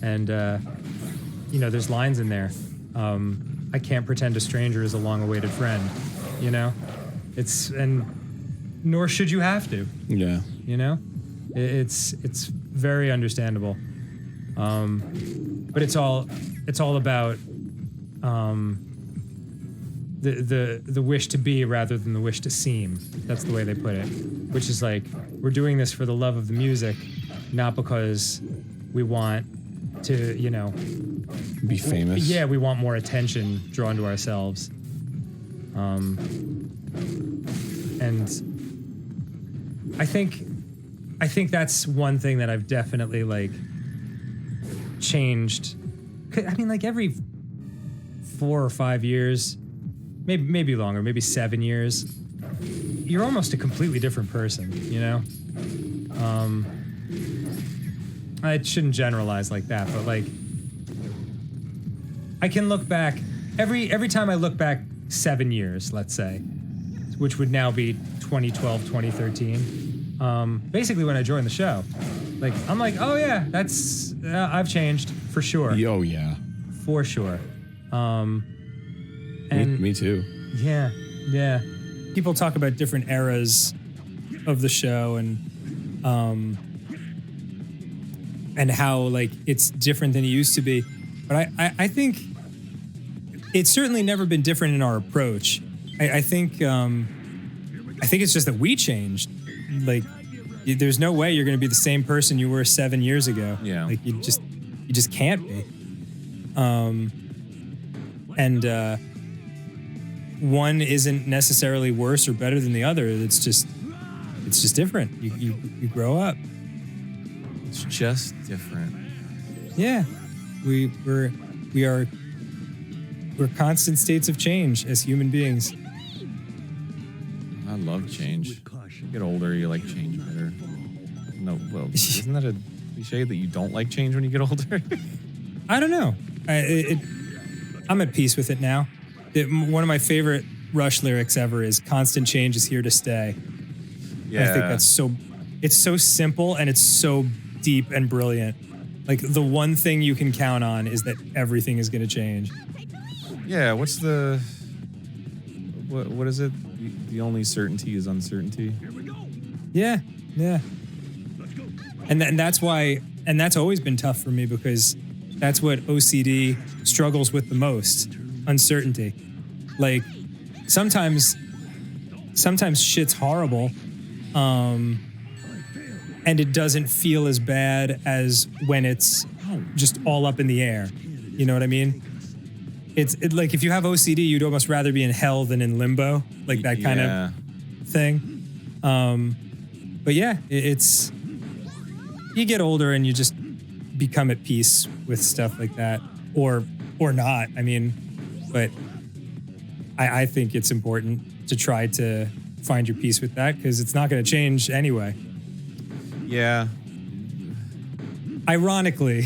and you know, there's lines in there. I can't pretend a stranger is a long-awaited friend, you know? Nor should you have to. Yeah. You know? It's very understandable. But it's all about the wish to be rather than the wish to seem. That's the way they put it. Which is like, we're doing this for the love of the music, not because we want to, you know, be famous. Yeah, we want more attention drawn to ourselves. And I think that's one thing that I've definitely like changed. I mean, like every 4 or 5 years, maybe longer, maybe 7 years, you're almost a completely different person, you know? I shouldn't generalize like that, but like I can look back every time I look back 7 years, let's say, which would now be 2012, 2013. Basically when I joined the show, like, I'm like, oh yeah, that's, I've changed for sure. Oh yeah. For sure. Me too. Yeah, yeah. People talk about different eras of the show and how like it's different than it used to be. But I think it's certainly never been different in our approach. I think it's just that we changed. Like, there's no way you're going to be the same person you were 7 years ago. Yeah. Like you just can't be. One isn't necessarily worse or better than the other. It's just different. You grow up. It's just different. Yeah, we're constant states of change as human beings. I love change. You get older, you like change better. No, well, isn't that a cliche that you don't like change when you get older? I don't know. I'm at peace with it now. One of my favorite Rush lyrics ever is "Constant change is here to stay." Yeah. I think it's so simple and it's so deep and brilliant. Like, the one thing you can count on is that everything is going to change. Yeah, what is it? The only certainty is uncertainty. Yeah, yeah. And that's why, and that's always been tough for me because that's what OCD struggles with the most, uncertainty. Like, sometimes shit's horrible, and it doesn't feel as bad as when it's just all up in the air. You know what I mean? It's like, if you have OCD, you'd almost rather be in hell than in limbo, like that kind of thing. But yeah, it's, you get older and you just become at peace with stuff like that, or not. I mean, but I think it's important to try to find your peace with that because it's not going to change anyway. Yeah. Ironically,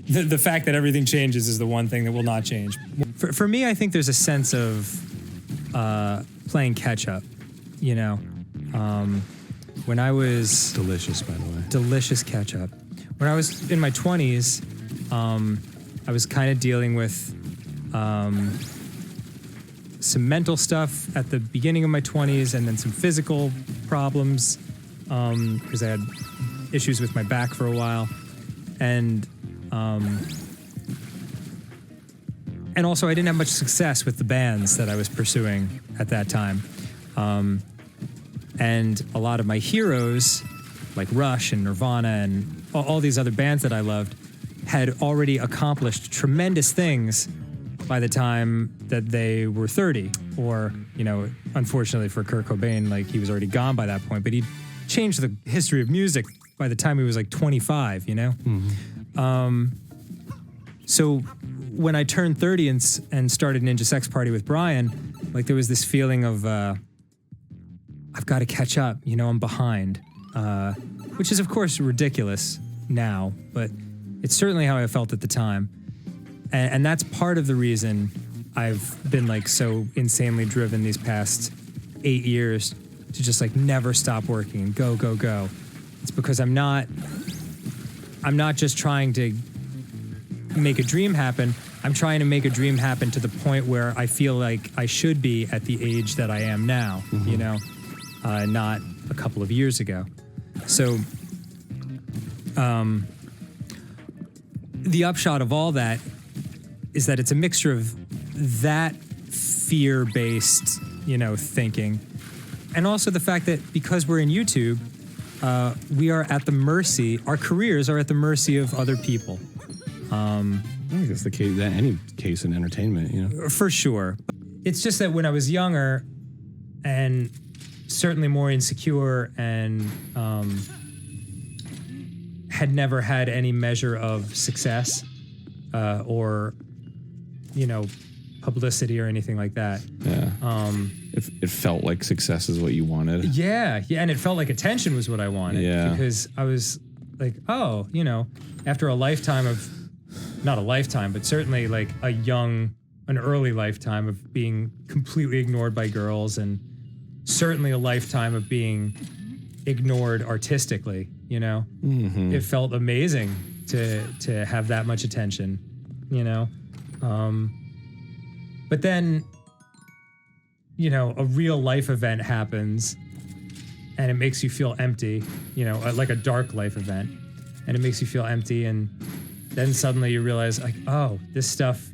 the fact that everything changes is the one thing that will not change. For me, I think there's a sense of playing catch up, you know. When I was... Delicious, by the way. Delicious catch up. When I was in my 20s, I was kind of dealing with some mental stuff at the beginning of my 20s and then some physical problems because I had issues with my back for a while. And also I didn't have much success with the bands that I was pursuing at that time. And a lot of my heroes, like Rush and Nirvana and all these other bands that I loved, had already accomplished tremendous things by the time that they were 30. Or, you know, unfortunately for Kurt Cobain, like, he was already gone by that point, but he changed the history of music by the time he was like 25, you know? Mm-hmm. So when I turned 30 and started Ninja Sex Party with Brian, like, there was this feeling of, I've got to catch up, you know, I'm behind, which is of course ridiculous now, but it's certainly how I felt at the time. And that's part of the reason I've been like so insanely driven these past 8 years to just like never stop working and go, go, go. It's because I'm not just trying to make a dream happen. I'm trying to make a dream happen to the point where I feel like I should be at the age that I am now, you know, not a couple of years ago. So the upshot of all that is that it's a mixture of that fear-based, you know, thinking, and also the fact that because we're in YouTube, we are at the mercy, our careers are at the mercy of other people. I think that's the case, that any case in entertainment, you know. For sure. It's just that when I was younger and certainly more insecure and had never had any measure of success or, you know, publicity or anything like that. Yeah. It felt like success is what you wanted. Yeah, and it felt like attention was what I wanted. Yeah. Because I was like, oh, you know, after a lifetime of, not a lifetime, but certainly like a young an early lifetime of being completely ignored by girls, and certainly a lifetime of being ignored artistically, you know? Mm-hmm. It felt amazing to have that much attention, you know? But then, you know, a real life event happens and it makes you feel empty, you know, like a dark life event, and it makes you feel empty, and then suddenly you realize, like, oh, this stuff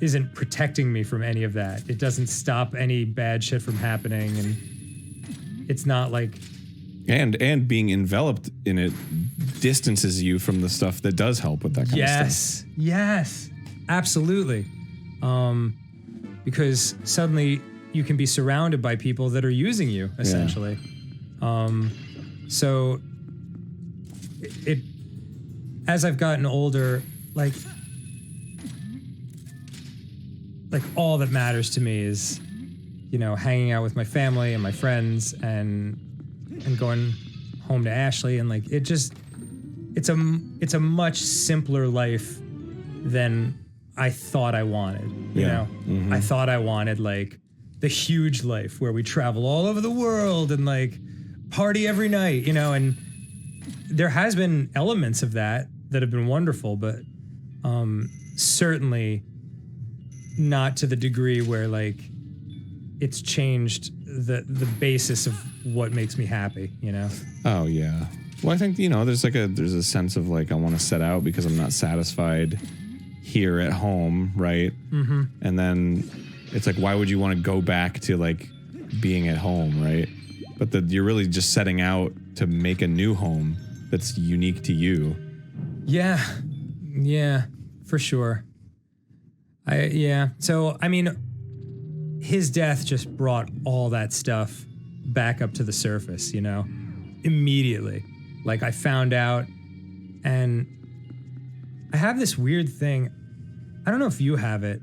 isn't protecting me from any of that. It doesn't stop any bad shit from happening, and it's not like... And being enveloped in it distances you from the stuff that does help with that kind of stuff. Yes, absolutely. Because suddenly you can be surrounded by people that are using you, essentially. So it as I've gotten older, like all that matters to me is, you know, hanging out with my family and my friends and going home to Ashley, and like it's a much simpler life than I thought I wanted. You know, I thought I wanted like the huge life where we travel all over the world and like party every night, you know, and there has been elements of that have been wonderful, but certainly not to the degree where like it's changed the basis of what makes me happy, you know? Oh yeah. Well, I think, you know, there's a sense of like, I want to set out because I'm not satisfied here at home, right? Mm-hmm. And then it's like, why would you want to go back to like being at home, right? But you're really just setting out to make a new home that's unique to you. Yeah, for sure. So, I mean, his death just brought all that stuff back up to the surface, you know, immediately. Like I found out, and I have this weird thing. I don't know if you have it.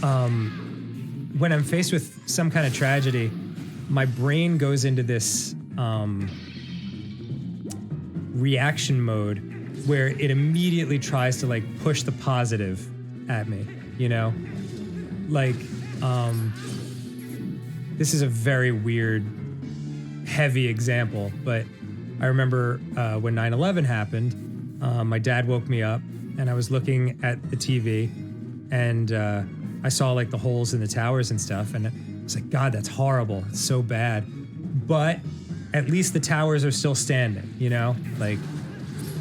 When I'm faced with some kind of tragedy, my brain goes into this reaction mode where it immediately tries to like push the positive at me, you know? Like, this is a very weird, heavy example, but I remember when 9/11 happened, my dad woke me up and I was looking at the TV, and I saw like the holes in the towers and stuff, and I was like, God, that's horrible. It's so bad. But at least the towers are still standing, you know? Like,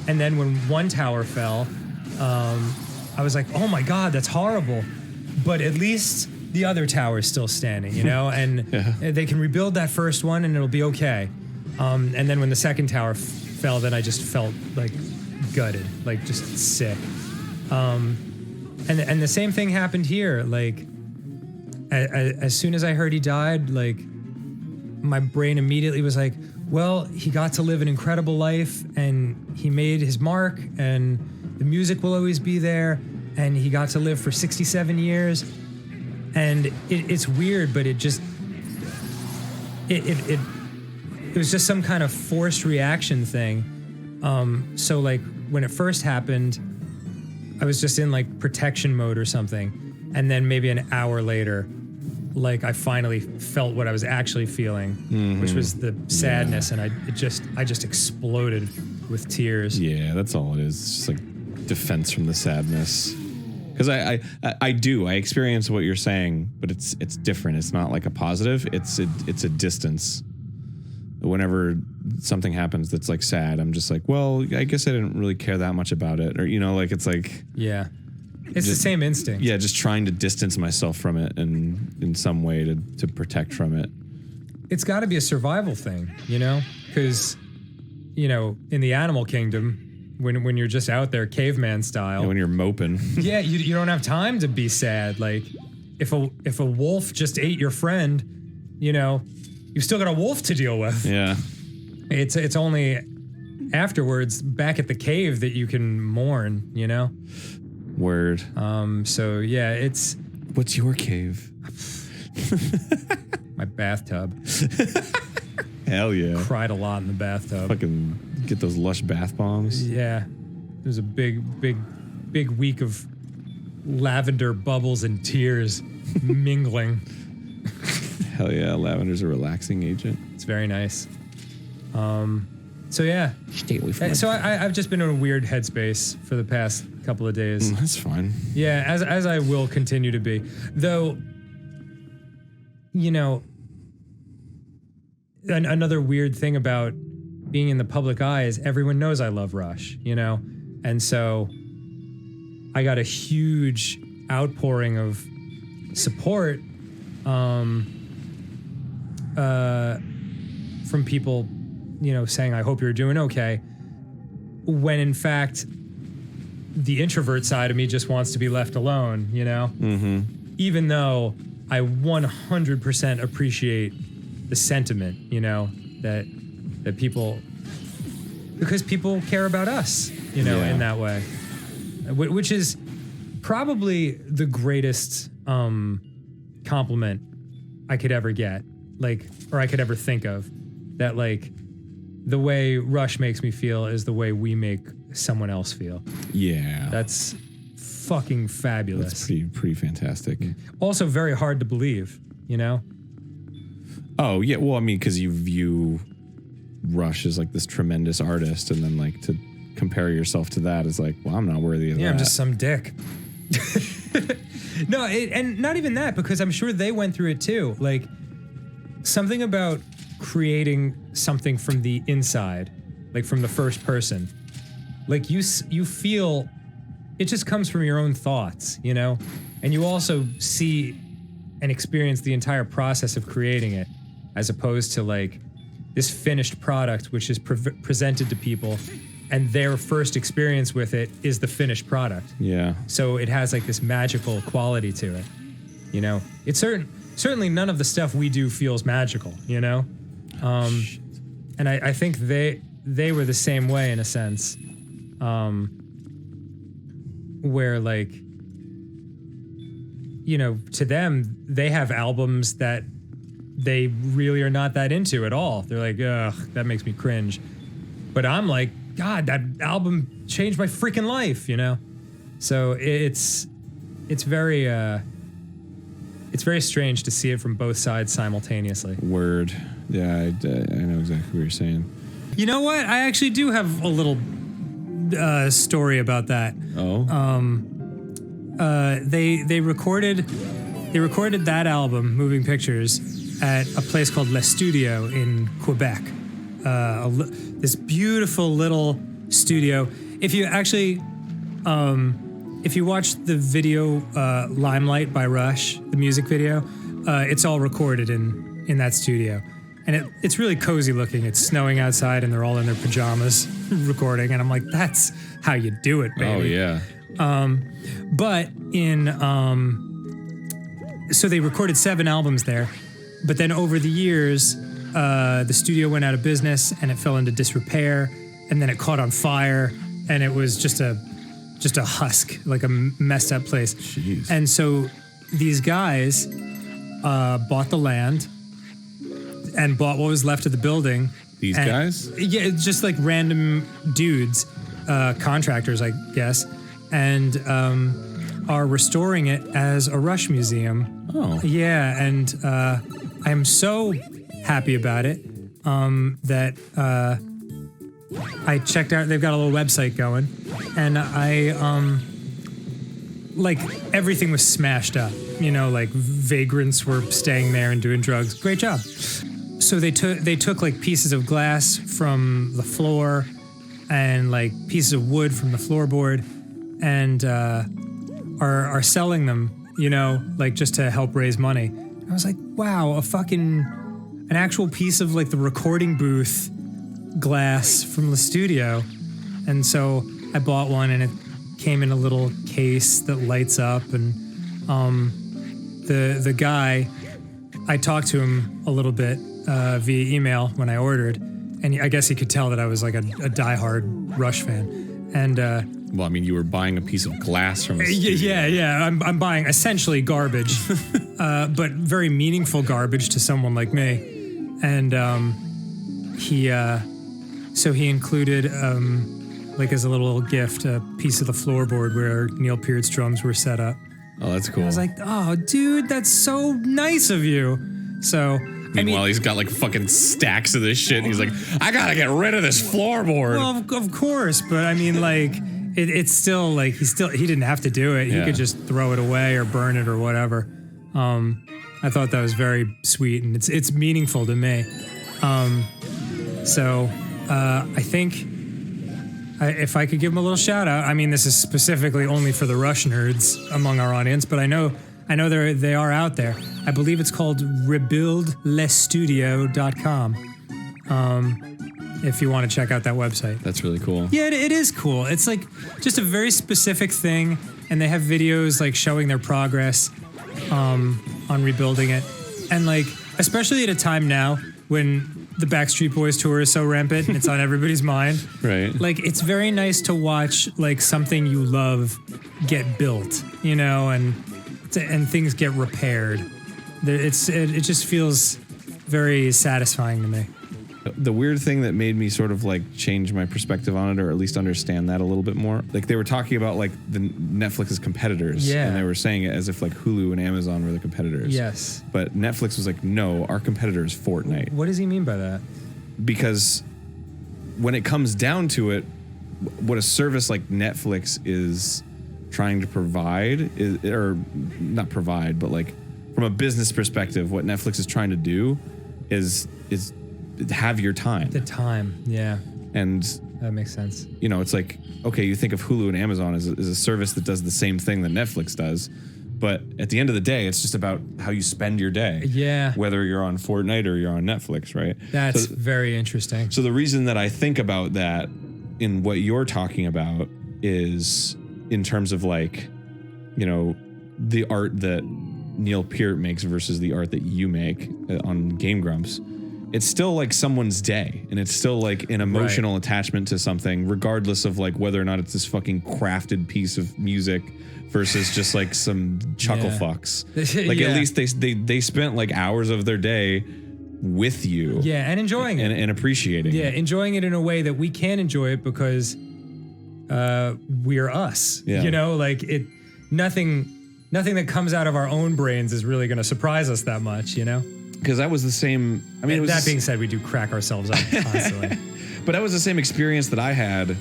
and then when one tower fell, I was like, oh my God, that's horrible. But at least the other tower is still standing, you know? And they can rebuild that first one and it'll be okay. And then when the second tower fell, then I just felt like gutted, like just sick. And the same thing happened here. Like, as soon as I heard he died, like, my brain immediately was like, well, he got to live an incredible life, and he made his mark, and the music will always be there, and he got to live for 67 years. And it's weird, but it was just some kind of forced reaction thing. So like when it first happened, I was just in like protection mode or something. And then maybe an hour later, like I finally felt what I was actually feeling, which was the sadness. And I just exploded with tears. Yeah, that's all it is. It's just like defense from the sadness. Because I experience what you're saying, but it's different. It's not like a positive. It's a distance. Whenever something happens that's like sad, I'm just like, well, I guess I didn't really care that much about it, or you know, like it's like it's the same instinct. Yeah, just trying to distance myself from it and in some way to protect from it. It's got to be a survival thing, you know, because you know, in the animal kingdom, when you're just out there caveman style, when you're moping, you don't have time to be sad. Like if a wolf just ate your friend, you know, you've still got a wolf to deal with. Yeah. It's only afterwards back at the cave that you can mourn, you know? Word. So yeah, it's... What's your cave? My bathtub. Hell yeah. Cried a lot in the bathtub. Fucking get those Lush bath bombs. Yeah. It was a big week of lavender bubbles and tears mingling. Hell yeah, lavender's a relaxing agent. It's very nice. So yeah. Stay away from So I've just been in a weird headspace for the past couple of days. That's fine. Yeah, as I will continue to be. Though, you know, another weird thing about being in the public eye is everyone knows I love Rush, you know? And so I got a huge outpouring of support from people, you know, saying, I hope you're doing okay. When in fact, the introvert side of me just wants to be left alone, you know? Mm-hmm. Even though I 100% appreciate the sentiment, you know, that people, because people care about us, you know, in that way, which is probably the greatest compliment I could ever get, like, or I could ever think of, that like the way Rush makes me feel is the way we make someone else feel. Yeah. That's fucking fabulous. That's pretty fantastic. Also very hard to believe, you know? Oh, yeah. Well, I mean, because you view Rush as like this tremendous artist, and then like to compare yourself to that is like, well, I'm not worthy of that. Yeah, I'm just some dick. No, and not even that, because I'm sure they went through it too. Like, something about creating something from the inside, like from the first person. Like you feel, it just comes from your own thoughts, you know? And you also see and experience the entire process of creating it, as opposed to like this finished product, which is presented to people, and their first experience with it is the finished product. Yeah. So it has like this magical quality to it, you know? It's certainly none of the stuff we do feels magical, you know? And I think they were the same way in a sense, where like, you know, to them, they have albums that they really are not that into at all. They're like, ugh, that makes me cringe. But I'm like, God, that album changed my freaking life, you know? So it's very strange to see it from both sides simultaneously. Word. Yeah, I know exactly what you're saying. You know what? I actually do have a little story about that. Oh. They recorded that album, Moving Pictures, at a place called Le Studio in Quebec. This beautiful little studio. If you actually, if you watch the video Limelight by Rush, the music video, it's all recorded in that studio. And it's really cozy looking. It's snowing outside and they're all in their pajamas recording. And I'm like, that's how you do it, baby. Oh, yeah. But so they recorded 7 albums there. But then over the years, the studio went out of business and it fell into disrepair. And then it caught on fire. And it was just a husk, like a messed up place. Jeez. And so these guys bought the land and bought what was left of the building. These guys? Yeah, just like random dudes, contractors, I guess, and are restoring it as a Rush museum. Oh. Yeah, and I'm so happy about it that I checked out, they've got a little website going, and I, like, everything was smashed up. You know, like vagrants were staying there and doing drugs. Great job. So they took like pieces of glass from the floor and like pieces of wood from the floorboard and are selling them, you know, like just to help raise money. I was like, wow, an actual piece of like the recording booth glass from the studio. And so I bought one and it came in a little case that lights up, and the guy, I talked to him a little bit via email when I ordered, and I guess he could tell that I was like a diehard Rush fan. And well, I mean, you were buying a piece of glass from a studio. yeah. I'm buying essentially garbage, but very meaningful garbage to someone like me. And he included like as a little gift, a piece of the floorboard where Neil Peart's drums were set up. Oh, that's cool. I was like, oh, dude, that's so nice of you. So, Meanwhile, he's got like fucking stacks of this shit. And he's like, I gotta get rid of this floorboard. Well, of course, but I mean, like, it's still like he didn't have to do it. He could just throw it away or burn it or whatever. I thought that was very sweet, and it's meaningful to me. So I think if I could give him a little shout out, I mean, this is specifically only for the Rush nerds among our audience, but I know they are out there. I believe it's called rebuildlestudio.com. If you want to check out that website. That's really cool. Yeah, it is cool. It's like just a very specific thing, and they have videos like showing their progress on rebuilding it. And like, especially at a time now when the Backstreet Boys tour is so rampant and it's on everybody's mind. Right. Like, it's very nice to watch like something you love get built, you know, and things get repaired. It just feels very satisfying to me. The weird thing that made me sort of like change my perspective on it, or at least understand that a little bit more, like they were talking about like the Netflix's competitors, and they were saying it as if like Hulu and Amazon were the competitors. Yes. But Netflix was like, no, our competitor is Fortnite. What does he mean by that? Because when it comes down to it, what a service like Netflix is trying to provide is, or not provide, but like from a business perspective, what Netflix is trying to do is have your time. The time, yeah. And that makes sense. You know, it's like, okay, you think of Hulu and Amazon as a service that does the same thing that Netflix does, but at the end of the day, it's just about how you spend your day. Yeah. Whether you're on Fortnite or you're on Netflix, right? That's very interesting. So the reason that I think about that in what you're talking about is in terms of like, you know, the art that Neil Peart makes versus the art that you make on Game Grumps. It's still like someone's day, and it's still like an emotional attachment to something, regardless of like whether or not it's this fucking crafted piece of music versus just like some chuckle fucks. Like at least they spent like hours of their day with you. Yeah, and enjoying it. And appreciating it. Yeah, enjoying it in a way that we can enjoy it because we're us. Yeah. You know, like nothing that comes out of our own brains is really going to surprise us that much, you know? Because that was the same. I mean, that being said, we do crack ourselves up constantly. But that was the same experience that I had.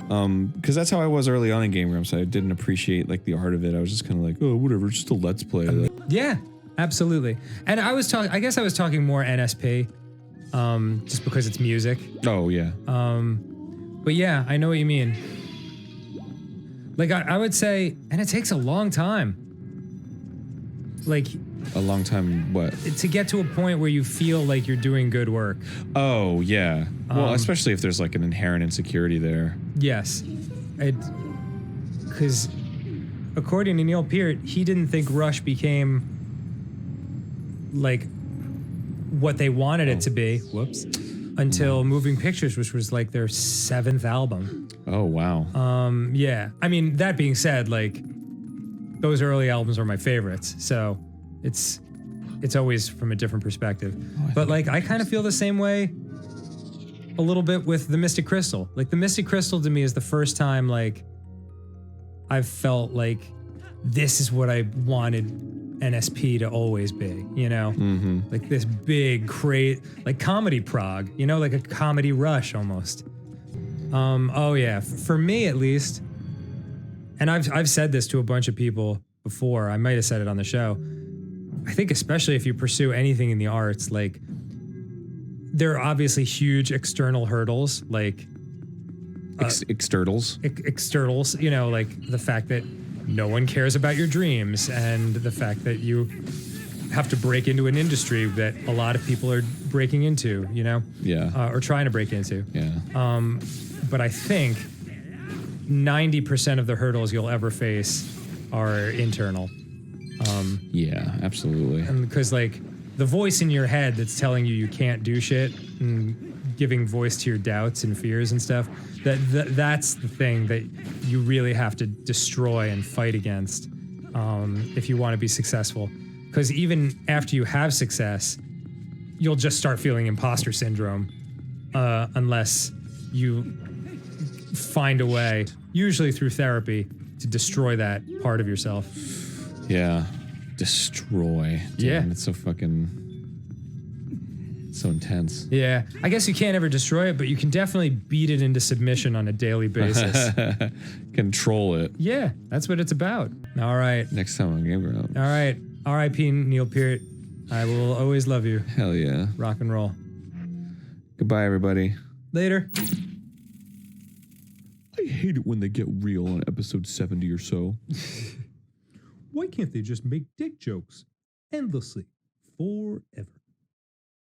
Because that's how I was early on in Game Grumps. I didn't appreciate like the art of it. I was just kind of like, oh, whatever, it's just a let's play. Yeah, absolutely. And I guess I was talking more NSP, just because it's music. Oh yeah. But yeah, I know what you mean. Like I would say, and it takes a long time. Like. A long time, what? To get to a point where you feel like you're doing good work. Oh, yeah. Well, especially if there's like an inherent insecurity there. Yes. Because according to Neil Peart, he didn't think Rush became like what they wanted it to be. Whoops. Until Moving Pictures, which was like their 7th album. Oh, wow. Yeah. I mean, that being said, like those early albums are my favorites. So it's always from a different perspective. But like I kind of feel the same way a little bit with the Mystic Crystal. Like the Mystic Crystal to me is the first time like I've felt like this is what I wanted NSP to always be, you know? Mm-hmm. Like this big like comedy prog, you know, like a comedy Rush almost. Oh yeah, for me at least, and I've said this to a bunch of people before, I might have said it on the show, I think especially if you pursue anything in the arts, like there are obviously huge external hurdles, like externals, you know, like the fact that no one cares about your dreams and the fact that you have to break into an industry that a lot of people are breaking into, you know? Yeah. Or trying to break into. Yeah. But I think 90% of the hurdles you'll ever face are internal. Yeah, absolutely. And because like the voice in your head that's telling you can't do shit and giving voice to your doubts and fears and stuff, that's the thing that you really have to destroy and fight against if you want to be successful. Because even after you have success, you'll just start feeling imposter syndrome unless you find a way, usually through therapy, to destroy that part of yourself. Yeah. Destroy. Yeah. Damn, it's so fucking... so intense. Yeah. I guess you can't ever destroy it, but you can definitely beat it into submission on a daily basis. Control it. Yeah, that's what it's about. All right. Next time on Game Grumps. All right. R.I.P. Neil Peart. I will always love you. Hell yeah. Rock and roll. Goodbye, everybody. Later. I hate it when they get real on episode 70 or so. Why can't they just make dick jokes endlessly forever?